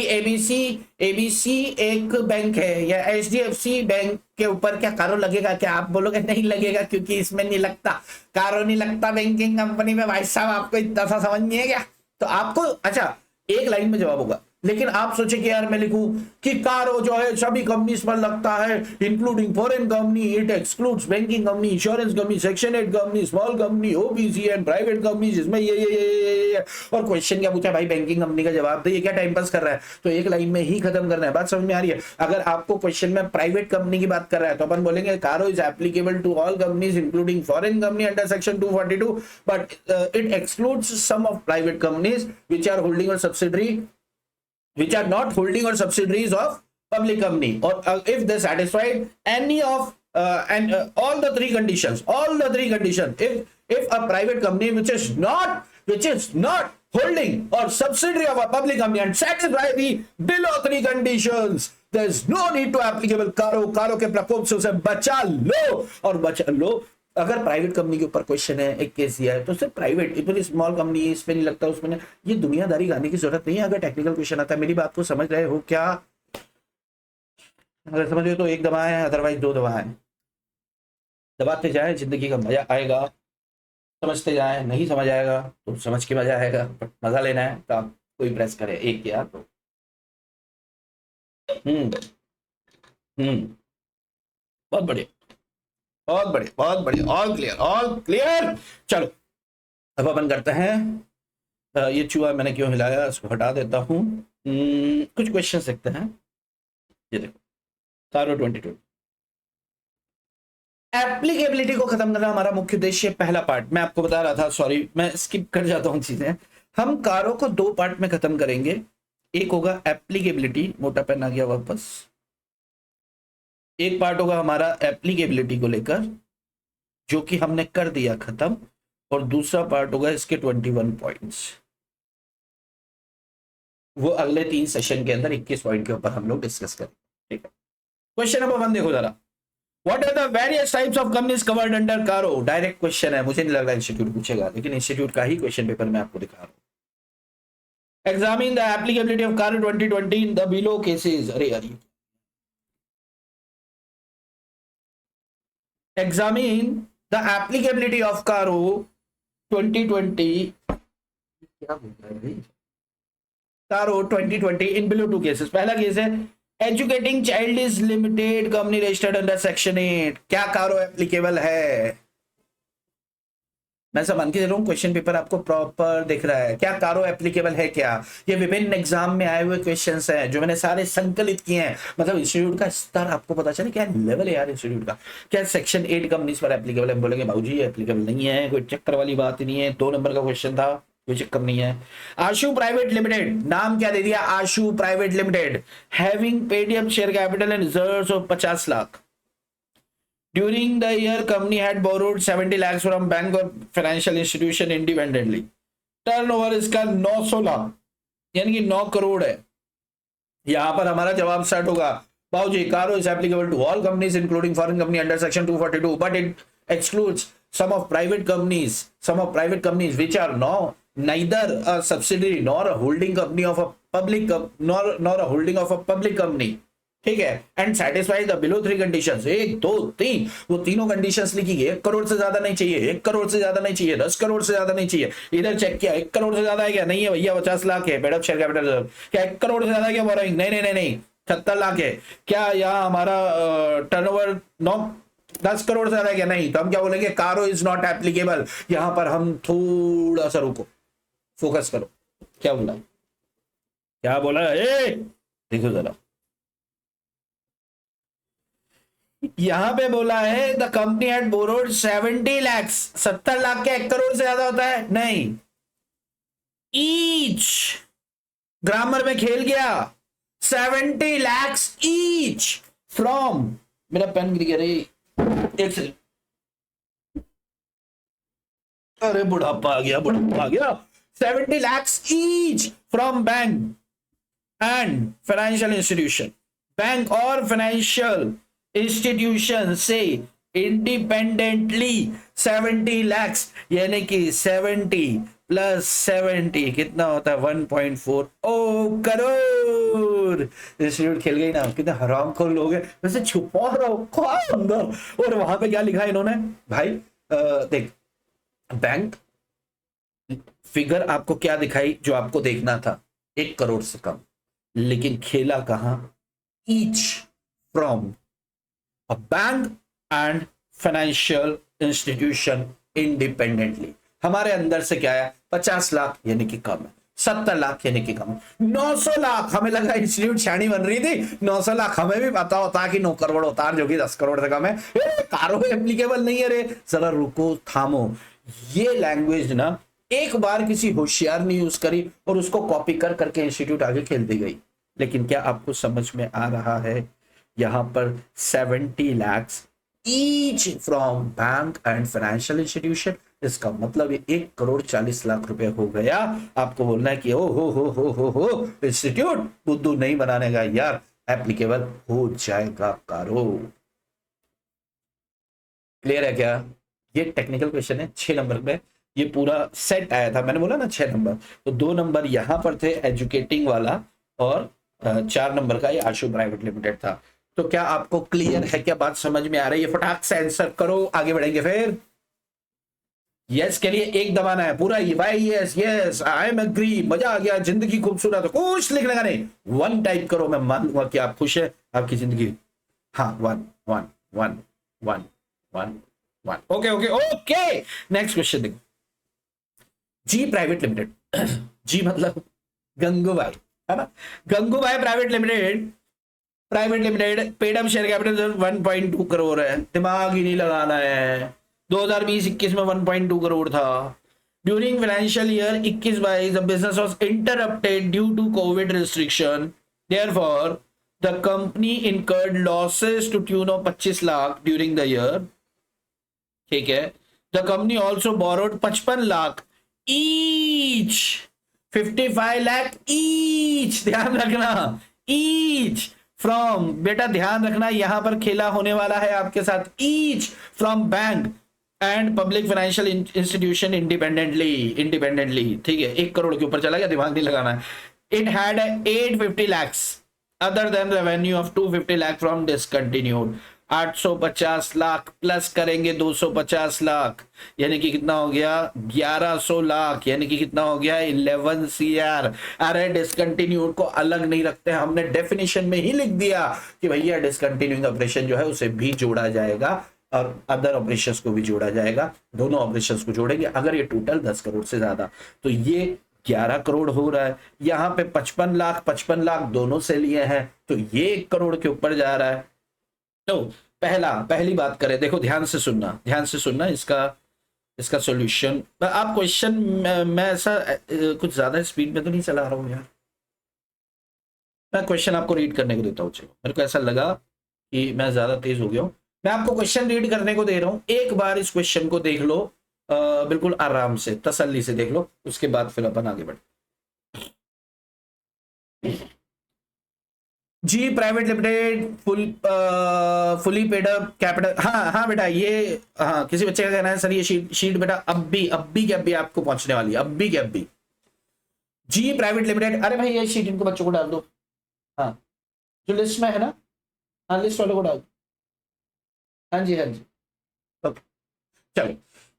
एबीसी एक बैंक है या एचडीएफसी बैंक के ऊपर क्या कारो लगेगा, क्या आप बोलोगे नहीं लगेगा क्योंकि इसमें नहीं लगता, कारो नहीं लगता बैंकिंग कंपनी में। भाई साहब आपको इतना सा समझ नहीं है क्या? तो आपको अच्छा एक लाइन में जवाब होगा, लेकिन आप सोचे कि यार मैं लिखूं कि कारो जो है सभी कंपनीज पर लगता है including foreign company, it excludes banking company, insurance company, section 8 company, small company, OBC and private company, जिसमें ये और क्वेश्चन क्या पूछा भाई, बैंकिंग कंपनी का जवाब दे। ये क्या टाइम पास कर रहा है? तो एक लाइन में ही खत्म करना है। बात समझ में आ रही है? अगर आपको क्वेश्चन में प्राइवेट कंपनी की बात कर रहा है तो अपन बोलेंगे CARO is applicable to all companies including foreign company under section 242, but it excludes some of private companies which are holding or subsidiary, which are not holding or subsidiaries of public company, or if they satisfied any of all the three conditions, if a private company which is not holding or subsidiary of a public company and satisfy the below 3 conditions, there is no need to applicable कारो के प्रकोप से उसे बचा लो और बचा लो। अगर private company के ऊपर क्वेश्चन है, एक केस दिया है, तो सिर्फ प्राइवेट, इतनी स्मॉल कंपनी इस पे नहीं लगता, उसमें नहीं, ये दुनियादारी गाने की जरूरत नहीं है। अगर टेक्निकल क्वेश्चन आता है, मेरी बात को समझ रहे हो क्या? अगर समझ रहे हो तो एक दबाएं, अदरवाइज 2 दबाएं। दबाते जाए, जिंदगी का मजा आएगा। समझते जाए, नहीं समझ आएगा तो समझ के मजा आएगा, बट मजा लेना है तो आप कोई प्रेस करे एक किया तो बहुत बढ़िया, बहुत बढ़िया, बहुत बढ़िया। All clear, all clear. चलो अब अपन करते हैं। ये चूहा मैंने क्यों हिलाया, इसको हटा देता हूं। कुछ क्वेश्चन देखते हैं। ये देखो, कारो 22 एप्लीकेबिलिटी को खत्म करना हमारा मुख्य उद्देश्य। पहला पार्ट मैं आपको बता रहा था, सॉरी मैं स्किप कर जाता हूं चीजें। हम कारो को 2 पार्ट में खत्म करेंगे। एक होगा एप्लीकेबिलिटी, मोटा पेन आ गया वापस। एक पार्ट होगा हमारा एप्लीकेबिलिटी को लेकर, जो कि हमने कर दिया खत्म, और दूसरा पार्ट होगा इसके 21 पॉइंट्स। वो अगले 3 सेशन के अंदर 21 पॉइंट के ऊपर हम लोग डिस्कस करेंगे। ठीक है, क्वेश्चन नंबर 1 देखो जरा। What are the various types of companies covered under CARO? Direct question है, मुझे नहीं लग रहा इंस्टीट्यूट पूछेगा, लेकिन इंस्टीट्यूट का ही क्वेश्चन पेपर मैं आपको दिखा रहा हूं। एग्जामिन द एप्लीकेबिलिटी ऑफ कारो 2020 इन द बिलो केसेस। अरे examine the applicability of कारो 2020, क्या बोल रहा है भाई, कारो 2020 इन बिलो 2 केसेस। पहला केस है educating child is limited company registered under section 8, क्या कारो एप्लीकेबल है? मैं सब मान के दे रहा हूँ, क्वेश्चन पेपर आपको प्रॉपर दिख रहा है। क्या कारो एप्लीकेबल है क्या? ये विभिन्न एग्जाम में आए हुए क्वेश्चंस हैं जो मैंने सारे संकलित किए हैं। मतलब इंस्टीट्यूट का स्तर आपको पता चले क्या लेवल है यार इंस्टीट्यूट का। क्या सेक्शन 8 कंपनीज पर एप्लीकेबल है? बोलेंगे बाबूजी ये एप्लीकेबल नहीं है, कोई चक्कर वाली बात नहीं है, 2 नंबर का क्वेश्चन था, कोई चक्कर नहीं है। आशु प्राइवेट लिमिटेड, नाम क्या दे दिया? Ashu private limited, having Paytm share capital and reserves of 50 lakh. During the year, company had borrowed 70 lakhs from bank or financial institution independently. Turnover इसका 900 लाख यानी कि 9 करोड़ है। यहां पर हमारा जवाब स्टार्ट होगा, बाबूजी CARO is applicable to all companies including foreign company under section 242 but it excludes some of private companies which are neither a subsidiary nor a holding company of a public nor a holding of a public company। ठीक है, and satisfy the below 3 conditions, 1 2 3, वो तीनों conditions लिखी गई। 1 करोड़ से ज्यादा नहीं चाहिए, 1 करोड़ से ज्यादा नहीं चाहिए, 10 करोड़ से ज्यादा नहीं चाहिए। इधर चेक किया 1 करोड़ से ज्यादा है क्या? नहीं है भैया, 50 लाख है। पेड शेयर कैपिटल क्या 1 करोड़ से ज्यादा है क्या? बोरोइंग नहीं नहीं नहीं नहीं 76 लाख है। क्या यहाँ हमारा टर्नओवर 10 करोड़ से ज्यादा है क्या? नहीं। तो हम क्या बोलेंगे? CARO is not applicable. यहां पर हम थोड़ा सा रुको, फोकस करो। क्या बोला, क्या बोला? देखो जरा, यहां पे बोला है the company had borrowed 70 lakhs. 70 lakh क्या 1 करोड़ से ज्यादा होता है? नहीं। ईच, ग्रामर में खेल गया। 70 लैक्स ईच फ्रॉम, मेरा पेन गिर गया रे, एक सेकंड, अरे बुढ़ापा आ गया, बुढ़ापा आ गया। 70 lakhs each from bank and financial institution, bank और फाइनेंशियल इंस्टीट्यूशन से इंडिपेंडेंटली 70 लैक्स यानी कि 70 प्लस 70 कितना होता है? 1.4 करोड़। इंस्टीट्यूट खेल गई ना, कितने हरामखोर लोग हैं। वैसे छुपा रहा हो अंदर। और वहां पे क्या लिखा है इन्होंने भाई? देख, बैंक फिगर आपको क्या दिखाई जो आपको देखना था? 1 करोड़ से कम, लेकिन खेला कहां? Each from a bank and financial institution independently। हमारे अंदर से क्या है? 50 लाख यानी कि कम है, 70 लाख यानी कि कम है, 900 लाख। हमें लगा इंस्टीट्यूट शानी बन रही थी। 900 लाख हमें भी पता होता कि 9 करोड़ होता जो कि 10 करोड़ से कम है। कारो एप्लीकेबल नहीं है रे। जरा रुको, थामो। ये लैंग्वेज ना एक बार किसी होशियार ने यूज करी और उसको कॉपी कर करके इंस्टीट्यूट आगे खेलती गई। लेकिन क्या आपको समझ में आ रहा है? यहां पर 70 lakhs each from bank and financial institution, इसका मतलब ये 1 करोड़ 40 लाख रुपए हो गया। आपको बोलना है कि ओ हो इंस्टीट्यूट बुद्धू नहीं बनाने का यार, एप्लीकेबल हो जाएगा कारो। क्लियर है क्या? ये टेक्निकल क्वेश्चन है 6 नंबर पे। ये पूरा सेट आया था, मैंने बोला ना 6 नंबर, तो 2 नंबर यहां पर थे एजुकेटिंग वाला और 4 नंबर का ये आशु प्राइवेट लिमिटेड था। तो क्या आपको क्लियर है? क्या बात समझ में आ रही है? फटाक से आंसर करो, आगे बढ़ेंगे। फिर यस के लिए 1 दबाना है पूरा। Why yes yes I am agree, मजा आ गया, जिंदगी खूबसूरत है, कुछ लिखने का नहीं। 1 टाइप करो, मैं मान लूंगा कि आप खुश है आपकी जिंदगी। हाँ 1 1 1 1 1 1 okay okay okay. Next question देखो। जी प्राइवेट लिमिटेड, जी मतलब गंगूबाई, है ना? Gangubai private limited paid up share capital 1.2 crore है। दिमाग ही नहीं लगाना है। 2020-21 में 1.2 करोड़ था। During financial year 21-22 the business was interrupted due to covid restriction, therefore the company incurred losses to tune of 25 lakh during the year. ठीक है, the company also borrowed 55 lakh each, 55 lakh each, ध्यान रखना, ईच फ्रॉम, बेटा ध्यान रखना यहां पर खेला होने वाला है आपके साथ। Each from bank and public financial institution independently. ठीक है, 1 करोड़ के ऊपर चला गया, दिमाग नहीं लगाना है। It had 850 lakhs other than revenue of 250 lakh from discontinued. 850 lakh plus करेंगे 250 लाख, यानी कि कितना हो गया 1100 लाख, यानी कि कितना हो गया 11 CR। अरे डिसकंटिन्यूड को अलग नहीं रखते, हमने डेफिनेशन में ही लिख दिया कि भैया डिसकंटिन्यूइंग ऑपरेशन जो है उसे भी जोड़ा जाएगा और अदर ऑपरेशंस को भी जोड़ा जाएगा, दोनों ऑपरेशंस को जोड़ेंगे। अगर ये टोटल 10 करोड़ से ज्यादा तो ये 11 करोड़ हो रहा है। यहां पे 55 लाख दोनों से लिए हैं तो ये 1 करोड़ के ऊपर जा रहा है। तो पहली बात करें, देखो ध्यान से सुनना इसका सॉल्यूशन। आप क्वेश्चन मैं ऐसा कुछ ज्यादा स्पीड में तो नहीं चला रहा हूं यार, मैं क्वेश्चन आपको रीड करने को देता हूं। चलो, मेरे को ऐसा लगा कि मैं ज्यादा तेज हो गया हूं, मैं आपको क्वेश्चन रीड करने को दे रहा हूं। एक बार इस क्वेश्चन को देख लो, बिल्कुल आराम से तसल्ली से देख लो, उसके बाद फिर अपन आगे बढ़े। G private limited fully paid up capital. हाँ बेटा, ये हाँ किसी बच्चे का कहना है सर ये शीट बेटा अब भी क्या भी आपको पहुंचने वाली है, अब भी जी प्राइवेट लिमिटेड। अरे भाई ये शीट इनको बच्चों को डाल दो, हाँ जो लिस्ट में है ना, हाँ लिस्ट वालों को डाल दो। हाँ जी ओके चलो।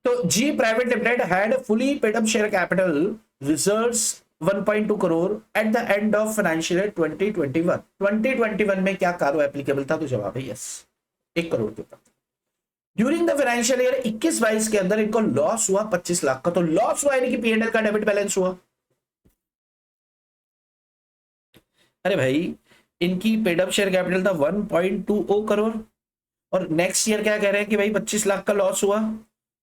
तो G private limited had fully paid up share capital reserves 1.2 crore at the end of financial year 2021। 2021 में क्या कारो एप्लीकेबल था? तो जवाब है यस, 1 करोड़ के ऊपर। ड्यूरिंग द फाइनेंशियल ईयर 21-22 के अंदर इनको लॉस हुआ 25 लाख का। तो लॉस हुआ यानी कि पीएनएल का डेबिट बैलेंस हुआ। अरे भाई इनकी पेड अप शेयर कैपिटल था 1.20 करोड़ और नेक्स्ट ईयर क्या कह रहे हैं कि भाई 25 लाख का लॉस हुआ,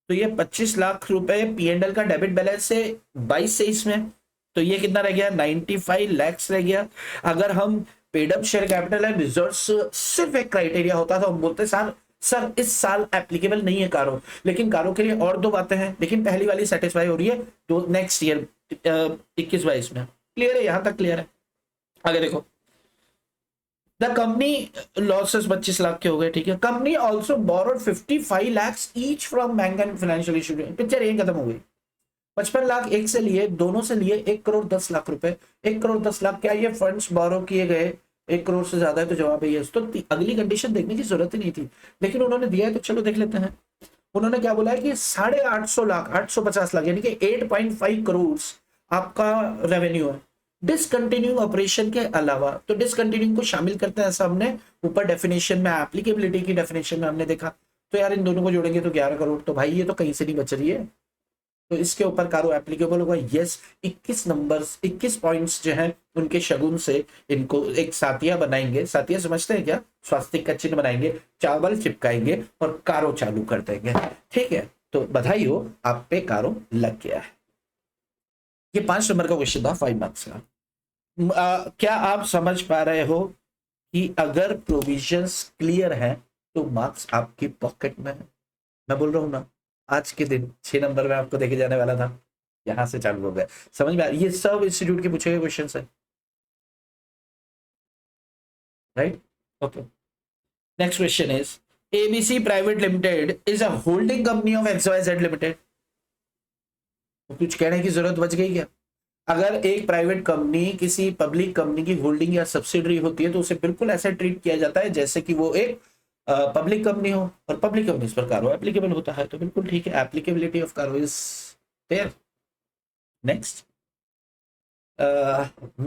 तो ये 25 लाख रुपए पीएनएल का डेबिट बैलेंस से 22-23 में, तो ये कितना रह गया 95 लाख रह गया। अगर हम paid up share capital and reserves सिर्फ एक क्राइटेरिया होता तो हम बोलते सर इस साल एप्लीकेबल नहीं है कारो, लेकिन कारो के लिए और 2 बातें हैं, लेकिन पहली वाली सेटिस्फाई हो रही है तो नेक्स्ट ईयर 21-22 में। क्लियर है? यहां तक क्लियर है? आगे देखो, द कंपनी लॉसेस 25 लाख के हो गए, ठीक है। Company also borrowed 55 lakh each from bank and financial institution. Picture यही खत्म हो गई। 55 लाख एक से लिए, दोनों से लिए 1 करोड़ 10 लाख रुपए। 1 करोड़ 10 लाख क्या ये फंड्स बोरो किए गए 1 करोड़ से ज्यादा है? तो जवाब है यस। तो अगली कंडीशन देखने की जरूरत ही नहीं थी, लेकिन उन्होंने दिया है तो चलो देख लेते हैं। उन्होंने क्या बोला है कि 850 लाख 850 लाख यानी कि 8.5 करोड़ आपका रेवेन्यू है डिसकंटिन्यूइंग ऑपरेशन के अलावा। तो डिसकंटिन्यूइंग को शामिल करते हैं ऐसा हमने ऊपर डेफिनेशन में, एप्लीकेबिलिटी की डेफिनेशन में हमने देखा। तो यार इन दोनों को जोड़ेंगे तो 11 करोड़। तो भाई ये तो कहीं से नहीं बच रही है, तो इसके ऊपर कारो एप्लीकेबल होगा यस। 21 पॉइंट्स जो हैं उनके शगुन से इनको एक सातिया बनाएंगे। सातिया समझते हैं क्या? स्वास्तिक का चिन्ह बनाएंगे, चावल चिपकाएंगे और कारो चालू कर देंगे, ठीक है। तो बधाई हो, आप पे कारो लग गया है। ये 5 नंबर का क्वेश्चन था 5 मार्क्स का। क्या आप समझ पा रहे हो कि अगर प्रोविजंस क्लियर है तो मार्क्स आपकी पॉकेट में है? मैं बोल रहा हूं ना, आज के दिन 6 नंबर में आपको देखे जाने वाला था, यहां से चालू हो गया। समझ में आ रहा? ये सब इंस्टीट्यूट के पूछे गए क्वेश्चन है, right? Okay, next question is ABC private limited is a holding company of XYZ limited. कुछ कहने की जरूरत बच गई क्या? अगर एक प्राइवेट कंपनी किसी पब्लिक कंपनी की होल्डिंग या सब्सिडरी होती है तो उसे बिल्कुल ऐसा ट्रीट किया जाता है जैसे कि वो एक पब्लिक कंपनी हो, और पब्लिक कंपनी पर कारो एप्लीकेबल होता है। तो बिल्कुल ठीक है, applicability of CARO is there. Next,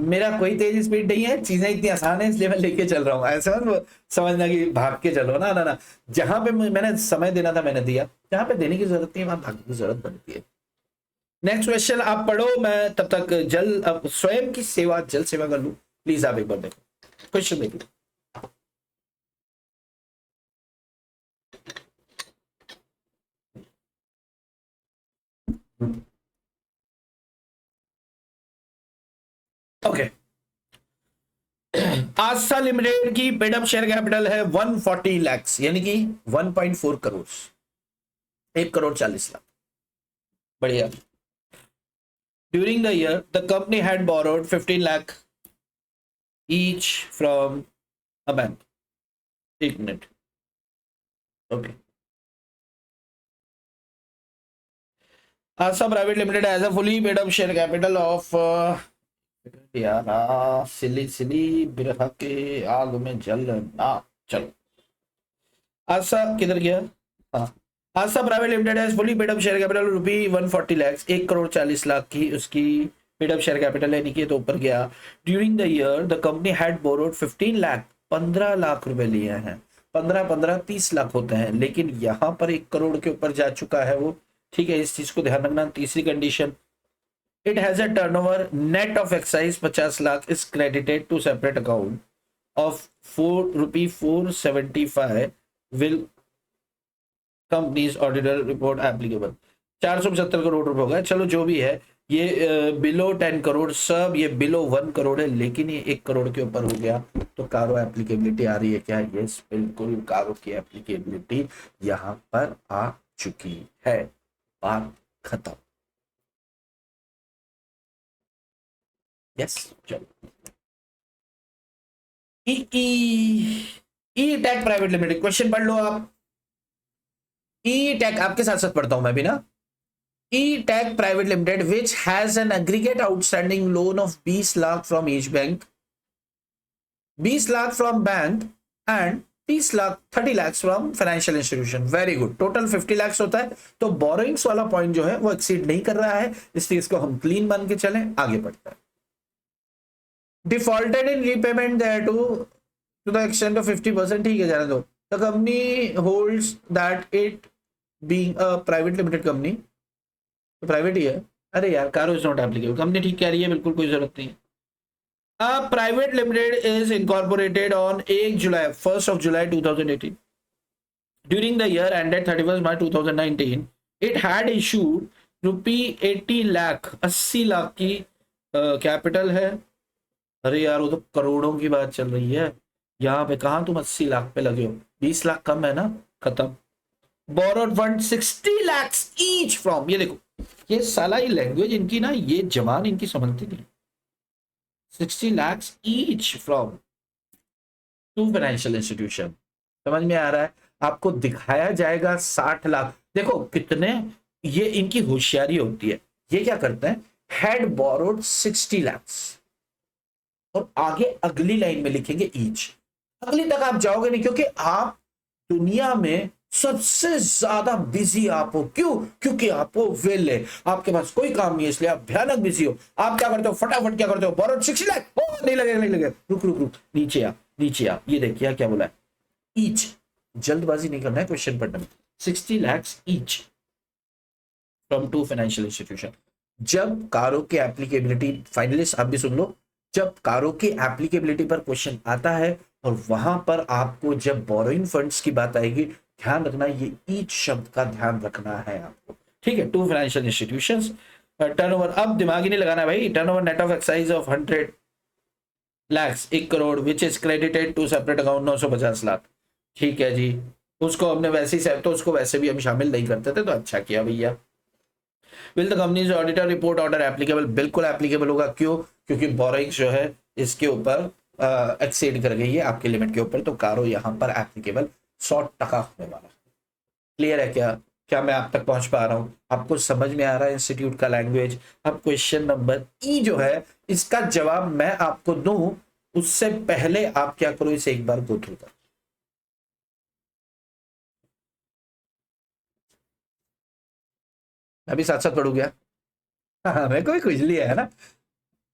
मेरा कोई तेज स्पीड नहीं है, चीजें इतनी आसान है इसलिए मैं लेके चल रहा हूँ। ऐसा मत समझना कि भाग के चलो, ना ना ना, जहां पे मैंने समय देना था मैंने दिया, जहां पे देने की जरूरत नहीं है वहां भागने की जरूरत बनती है। नेक्स्ट क्वेश्चन आप पढ़ो, मैं तब तक अब स्वयं की सेवा जल सेवा कर लूं। प्लीज आप एक बार देखो क्वेश्चन देखिए। ओके, आस्था लिमिटेड की पेड अप शेयर कैपिटल है 140 लाख यानी कि 1.4 करोड़, 1 करोड़ 40 लाख। बढ़िया। During the year the company had borrowed 15 lakh each from a bank. 1 minute, okay. Aastha private limited as a fully paid up share capital of यार सिली बिरहा के आग में जलना। चलो, आशा किधर गया? हाँ, Asha private limited has fully paid up share capital rupee 140 lakh, 1 crore 40 lakh की उसकी पेड अप शेयर कैपिटल है, नीचे तो ऊपर गया। During the year the company had borrowed 15 lakh, 15 lakh रुपए लिए हैं। 15 30 लाख होते हैं, लेकिन यहां पर 1 करोड़ के ऊपर जा चुका है वो। ठीक है, इस चीज को ध्यान रखना। तीसरी condition, it has a turnover net of excise 50 lakh is credited to separate account of ₹475 will companies auditor report applicable. 475 crore रुपए हो गए, चलो जो भी है। ये बिलो 10 करोड़, सब ये बिलो 1 करोड़ है, लेकिन ये 1 करोड़ के ऊपर हो गया तो कारो एप्लीकेबिलिटी आ रही है क्या? यस, बिल्कुल कारो की एप्लीकेबिलिटी यहां पर आ चुकी है। बात खत्म। यस, चलो। ई टेक प्राइवेट लिमिटेड, क्वेश्चन पढ़ लो आप। ई टेक आपके साथ साथ पढ़ता हूं मैं भी ना। E tech private limited which has an aggregate outstanding loan of 20 lakh from each bank, 20 lakh from bank and 30 lakh 30 lakh from financial institution. Very good, total 50 lakh होता है। तो बोरोइंग्स वाला पॉइंट जो है वो एक्सीड नहीं कर रहा है, इसलिए इसको हम क्लीन मान के चलें। आगे बढ़ते हैं। Defaulted in repayment there to the extent of 50%, ठीक है, जाने दो। The company holds that it being a private limited company, तो प्राइवेट ही है। अरे यार, कारो इज नॉट एप्लीकेबल, कंपनी ठीक कह रही है, बिल्कुल कोई जरूरत नहीं है। Private limited is incorporated on 1 July 2018। During the year ended 31 March 2019 it had issued ₹80 lakh, 80 lakh की कैपिटल है। अरे यार, वो तो करोड़ों की बात चल रही है, यहाँ पे कहा तुम 80 लाख पे लगे हो? 20 लाख कम है ना, खत्म। Borrowed fund 60 lakh each from, ये देखो, ये साला ये लैंग्वेज इनकी ना, ये जवान इनकी समझती नहीं। 60 lakh each from two financial institution, समझ में आ रहा है? आपको दिखाया जाएगा 60 लाख। देखो कितने ये इनकी होशियारी होती है। ये क्या करते हैं, हैड बोरोड 60 लाख, और आगे अगली लाइन में लिखेंगे ईच। अगली तक आप जाओगे नहीं, क्योंकि आप दुनिया में सबसे ज्यादा बिजी आप हो। क्यों? क्योंकि आप हो वेले, आपके पास कोई काम नहीं है, इसलिए आप भयानक बिजी हो। आप क्या करते हो, फटाफट क्या करते हो, बोरोड 60 लाख, नहीं लगे नहीं लगे, रुक रुक रुक, नीचे आ नीचे आ। ये देखिए क्या बोला है, ईच। जल्दबाजी नहीं करना है क्वेश्चन पढ़ने में। 60 lakh each from two financial institution. जब कारो की एप्लीकेबिलिटी, फाइनलिस्ट आप भी सुन लो, जब कारो की एप्लीकेबिलिटी पर क्वेश्चन आता है और वहां पर आपको जब बोरोइंग फंड्स की बात आएगी, ध्यान रखना ये ईच शब्द का ध्यान रखना है आपको, ठीक है। टू फाइनेंशियल इंस्टीट्यूशंस, टर्नओवर, अब दिमाग ही नहीं लगाना भाई। Turnover net of excise of 100 lakh, 1 crore, which is credited to separate account 950 lakh, ठीक है जी। उसको हमने वैसे ही, तो उसको वैसे भी हम शामिल नहीं करते थे, तो अच्छा किया भैया। Will the companies auditor report order applicable, बिल्कुल एप्लीकेबल होगा। क्यों? क्योंकि बोरोइंग्स जो है इसके ऊपर एक्सीड कर गई है आपके लिमिट के ऊपर, तो कारो यहां पर एप्लीकेबल 100% होने वाला है। क्लियर है क्या? क्या मैं आप तक पहुंच पा रहा हूं? आपको समझ में आ रहा है इंस्टीट्यूट का लैंग्वेज? अब क्वेश्चन नंबर ई जो है, इसका जवाब मैं आपको दूं उससे पहले आप क्या करो, इसे एक बार गो थ्रू कर। अभी साथ साथ पढ़ू गया। हाँ, मेरे को भी खुजली है ना।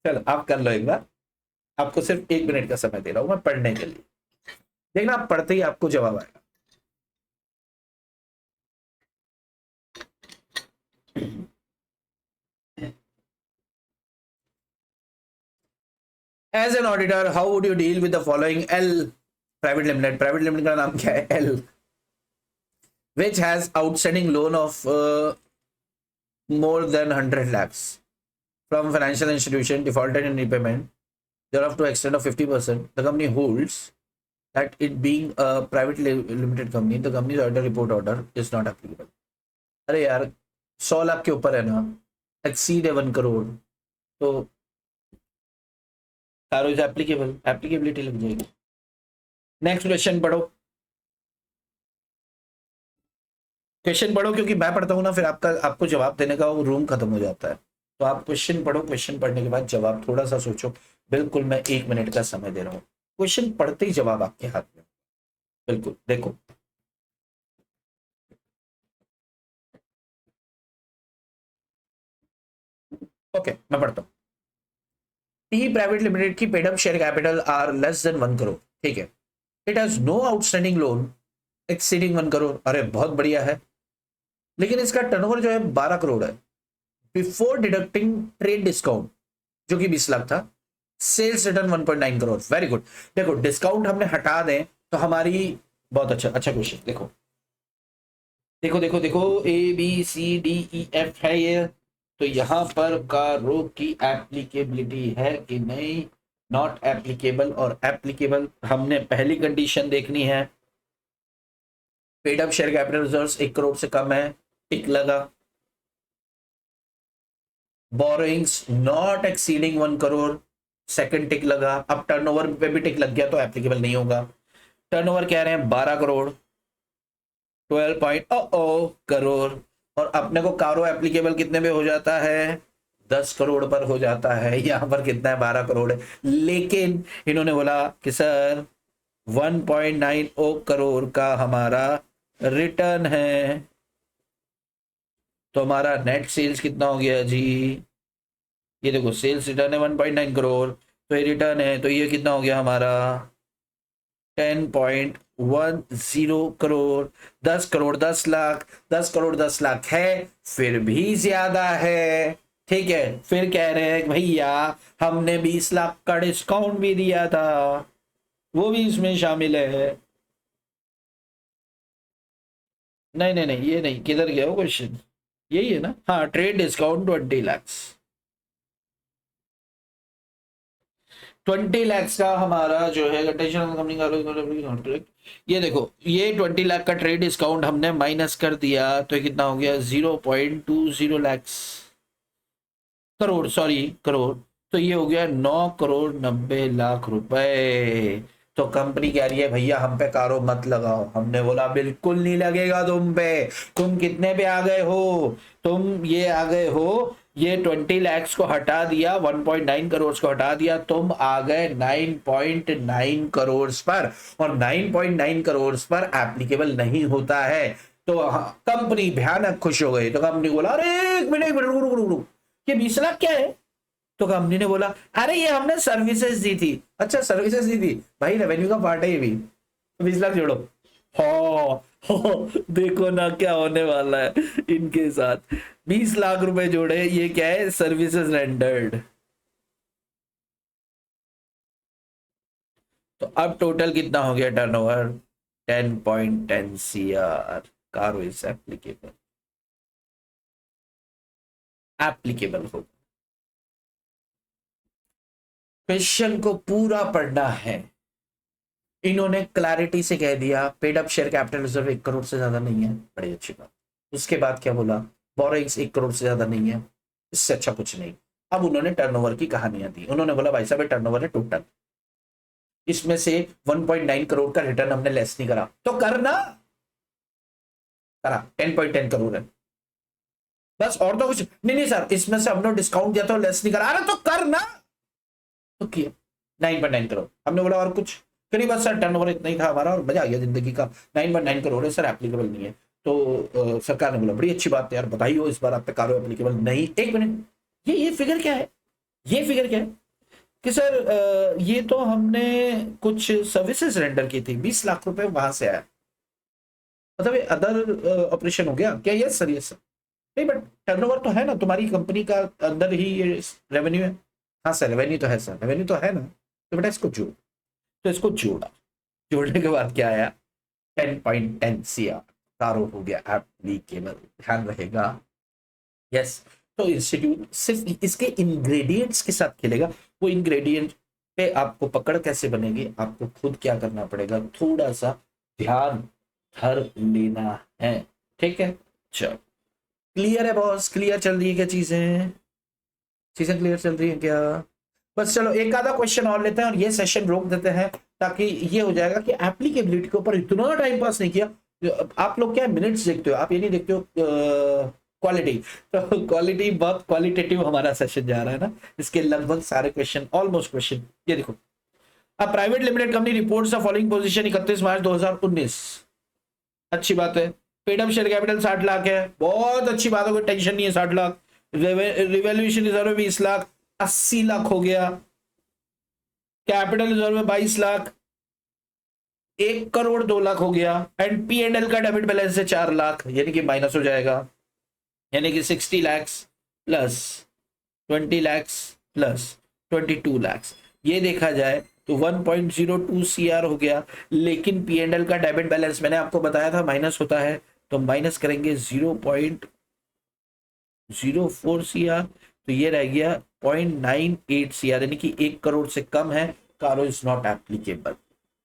चलो आप कर लो एक बार, आपको सिर्फ 1 मिनट का समय दे रहा हूं मैं पढ़ने के लिए। देखना, आप पढ़ते ही आपको जवाब आएगा। As an auditor how would you deal with the following? L private limited, private limited का नाम क्या है? L, which has outstanding loan of more than 100 lakhs from financial institution defaulted in repayment thereof to extent of 50%. The company holds that it being a private limited company, the company's order report order is not applicable. अरे यार, 100 लाख के ऊपर है ना, exceed है 1 करोड़, तो कारो is applicable, applicability लग जाएगी। नेक्स्ट क्वेश्चन पढ़ो, क्वेश्चन पढ़ो, क्योंकि मैं पढ़ता हूं ना फिर आपको जवाब देने का वो रूम खत्म हो जाता है। तो आप क्वेश्चन पढ़ो, क्वेश्चन पढ़ने के बाद जवाब थोड़ा सा सोचो। बिल्कुल मैं 1 मिनट का समय दे रहा हूँ, क्वेश्चन पढ़ते ही जवाब आपके हाथ में। बिल्कुल देखो, ओके मैं पढ़ता हूं। टी प्राइवेट लिमिटेड की paid up share capital are less than 1 crore, ठीक है। It has no outstanding loan exceeding 1 crore, अरे बहुत बढ़िया है। लेकिन इसका टर्नओवर जो है 12 करोड़ है बिफोर डिडक्टिंग ट्रेड डिस्काउंट जो कि 20 लाख था। Sales return 1.9 crore, very good. देखो डिस्काउंट हमने हटा दें तो हमारी बहुत अच्छा अच्छा क्वेश्चन। देखो देखो देखो देखो ABCDEF है ये, तो यहां पर कारो की एप्लीकेबिलिटी है कि नहीं, नॉट एप्लीकेबल और एप्लीकेबल। हमने पहली कंडीशन देखनी है, paid up share capital reserves 1 crore से कम है, टिक लगा। Borrowings not exceeding 1 crore, second tick लगा। अब टर्नओवर पे भी टिक लग गया तो एप्लीकेबल नहीं होगा। टर्नओवर कह रहे हैं 12 करोड़, 12 करोड़, और अपने को कारो एप्लीकेबल कितने में हो जाता है, 10 करोड़ पर हो जाता है। यहां पर कितना है, 12 करोड़ है। लेकिन इन्होंने बोला कि सर 1.90 करोड़ का हमारा रिटर्न है, तो हमारा नेट सेल्स कितना हो गया जी, ये देखो सेल्स रिटर्न है 1.9 करोड़, तो ये रिटर्न है, तो ये कितना हो गया हमारा 10.10 करोड़। 10 करोड़ 10 लाख, 10 करोड़ 10 लाख है, फिर भी ज्यादा है, ठीक है। फिर कह रहे हैं भैया हमने 20 लाख का डिस्काउंट भी दिया था, वो भी इसमें शामिल है। नहीं नहीं नहीं, ये नहीं, किधर गया वो क्वेश्चन, यही है ना, हाँ ट्रेड डिस्काउंट 20 लैक्स, 20 लैक्स का हमारा जो है कंपनी का, ये देखो ये 20 लाख का ट्रेड डिस्काउंट हमने माइनस कर दिया तो ये कितना हो गया 0.20 लैक्स, करोड़, सॉरी करोड़। तो ये हो गया 9 करोड़ 90 लाख रुपए। तो कंपनी कह रही है भैया हम पे कारो मत लगाओ। हमने बोला बिल्कुल नहीं लगेगा तुम पे। तुम कितने पे आ गए हो, तुम ये आ गए हो, ये 20 लैक्स को हटा दिया, 1.9 करोड़ को हटा दिया, तुम आ गए 9.9 करोड़ पर, और 9.9 करोड़ पर एप्लीकेबल नहीं होता है। तो कंपनी भयानक खुश हो गई। तो कंपनी बोला अरे एक मिनट रुक रुक रुक रुक, ये 20 लाख क्या है। तो कंपनी ने बोला अरे ये हमने सर्विसेज दी थी। अच्छा सर्विसेज दी थी, भाई रेवेन्यू का पार्ट है ये भी, 20 लाख जोड़ो। हो देखो ना क्या होने वाला है इनके साथ। 20 लाख रुपए जोड़े, ये क्या है, सर्विसेज रेंडर्ड। तो अब टोटल कितना हो गया टर्नओवर, 10.10 CR। कारो इज एप्लीकेबल, एप्लीकेबल हो। क्वेश्चन को पूरा पढ़ना है। इन्होंने क्लैरिटी से कह दिया paid up share capital reserve 1 crore से ज्यादा नहीं है, बड़ी अच्छी बात। उसके बाद क्या बोला, बोरोइंग्स 1 करोड़ से ज्यादा नहीं है, इससे अच्छा कुछ नहीं। अब उन्होंने टर्नओवर की कहानियां दी। उन्होंने बोला भाई साहब टर्नओवर है टोटल, इसमें से 1.9 करोड़ का रिटर्न हमने लेस नहीं करा, तो करना करा 10.10 करोड़ है बस, और तो कुछ नहीं। नहीं सर इसमें से हमने डिस्काउंट दिया तो लेस नहीं करा, अरे तो करना, तो किया 9.9 करोड़। हमने बोला और कुछ करीब, बस सर टर्नओवर इतना ही था हमारा और मजा आ गया जिंदगी का, 9.9 करोड़ है सर, एप्लीकेबल नहीं है। तो सरकार ने बोला बड़ी अच्छी बात है यार, बधाई हो, इस बार आप पे कारो एप्लीकेबल नहीं। एक मिनट, ये फिगर क्या है, ये फिगर क्या है कि सर ये तो हमने कुछ सर्विसेज रेंडर की थी, 20 लाख रुपए वहां से आया, मतलब ये अदर ऑपरेशन हो गया क्या। Yes sir, yes sir. नहीं बट टर्नओवर तो है ना तुम्हारी कंपनी का, अंदर ही ये रेवेन्यू है। हाँ सर रेवेन्यू तो है सर, रेवेन्यू तो है ना, तो बेटा इसको जोड़। तो इसको जोड़ा, जोड़ने के बाद क्या आया 10.10 CR, कारो हो गया एप्लीकेबल, ध्यान रहेगा। यस, तो इंस्टीट्यूट सिर्फ इसके इंग्रेडिएंट्स के साथ खेलेगा। वो इंग्रेडिएंट पे आपको पकड़ कैसे बनेगी, आपको खुद क्या करना पड़ेगा, थोड़ा सा ध्यान धर लेना है, ठीक है। चलो क्लियर है बॉस, क्लियर चल रही है क्या चीजें, चीजें क्लियर चल रही है क्या। बस चलो एक आधा क्वेश्चन और लेते हैं और ये सेशन रोक देते हैं, ताकि ये हो जाएगा कि एप्लीकेबिलिटी के ऊपर इतना टाइम पास नहीं किया। आप लोग क्या मिनट्स देखते हो, आप ये नहीं देखते हो क्वालिटी। तो क्वालिटी बहुत क्वालिटेटिव हमारा सेशन जा रहा है ना, इसके लगभग सारे क्वेश्चन, ऑलमोस्ट क्वेश्चन ये देखो। अब private limited company reports the following position 31 मार्च 2019, अच्छी बात है। Paid up share capital 60 lakh है, बहुत अच्छी बात है, कोई टेंशन नहीं है 60 लाख। रिवैल्यूएशन रिजर्व 20 लाख, 80 लाख हो गया। कैपिटल रिजर्व 22 लाख, 1 करोड़ 2 लाख हो गया। एंड पी एंड एल का डेबिट बैलेंस है 4 लाख, यानी कि माइनस हो जाएगा, यानी कि 60 लैक्स प्लस 20 लैक्स प्लस 22 लैक्स। ये देखा जाए तो 1.02 सीआर हो गया। लेकिन पी एंड एल का डेबिट बैलेंस मैंने आपको बताया था माइनस होता है, तो माइनस करेंगे 0.04 सीआर, तो ये रह गया 0.98 सीआर, यानी कि 1 करोड़ से कम है। कारो इज नॉट एप्लीकेबल,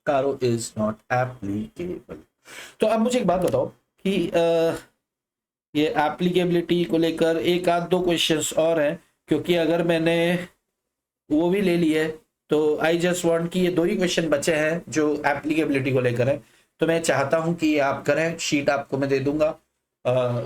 कारो इज नॉट एप्लीकेबल। तो अब मुझे एक बात बताओ कि ये एप्लीकेबिलिटी को लेकर एक आध दो क्वेश्चंस और हैं, क्योंकि अगर मैंने वो भी ले लिए तो आई जस्ट वांट कि ये 2 ही क्वेश्चन बचे हैं जो एप्लीकेबिलिटी को लेकर है, तो मैं चाहता हूं कि ये आप करें। शीट आपको मैं दे दूंगा,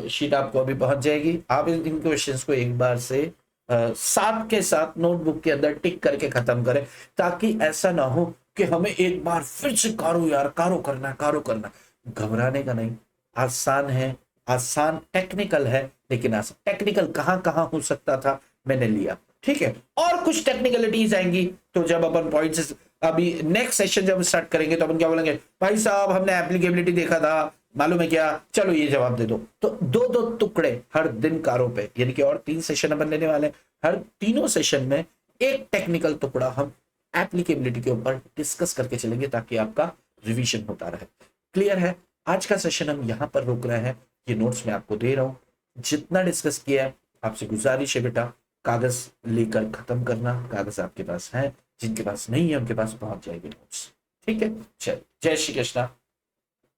शीट आपको अभी पहुंच जाएगी। आप इन क्वेश्चंस को एक बार से साथ के साथ नोटबुक के अंदर टिक करके खत्म करें, ताकि ऐसा ना हो कि हमें एक बार फिर से कारो यार कारो करना, कारो करना। घबराने का नहीं, आसान है, आसान टेक्निकल है, लेकिन आसान टेक्निकल कहां कहां हो सकता था मैंने लिया, ठीक है। और कुछ टेक्निकलिटीज आएंगी तो जब अपन पॉइंट्स अभी नेक्स्ट सेशन जब स्टार्ट करेंगे तो अपन क्या बोलेंगे, भाई साहब हमने एप्लीकेबिलिटी देखा था, मालूम है क्या, चलो ये जवाब दे दो। तो 2-2 टुकड़े हर दिन कारों पे, यानी कि और 3 सेशन अपन लेने वाले हैं। हर तीनों सेशन में एक टेक्निकल टुकड़ा हम एप्लीकेबिलिटी के ऊपर डिस्कस करके चलेंगे, ताकि आपका रिवीजन होता रहे। क्लियर है? आज का सेशन हम यहां पर रोक रहे हैं। ये नोट्स मैं आपको दे रहा हूं, जितना डिस्कस किया है आपसे गुजारिश है बेटा कागज लेकर खत्म करना। कागज आपके पास है, जिनके पास नहीं है उनके पास पहुंच जाएगी नोट्स, ठीक है। चल, जय श्री कृष्णा।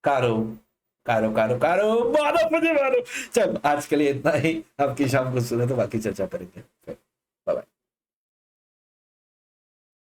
कारो कारो कारो कारो मारो मुझे मारो। चल आज के लिए इतना ही, आपकी शाम को सुने तो बाकी चर्चा करेंगे।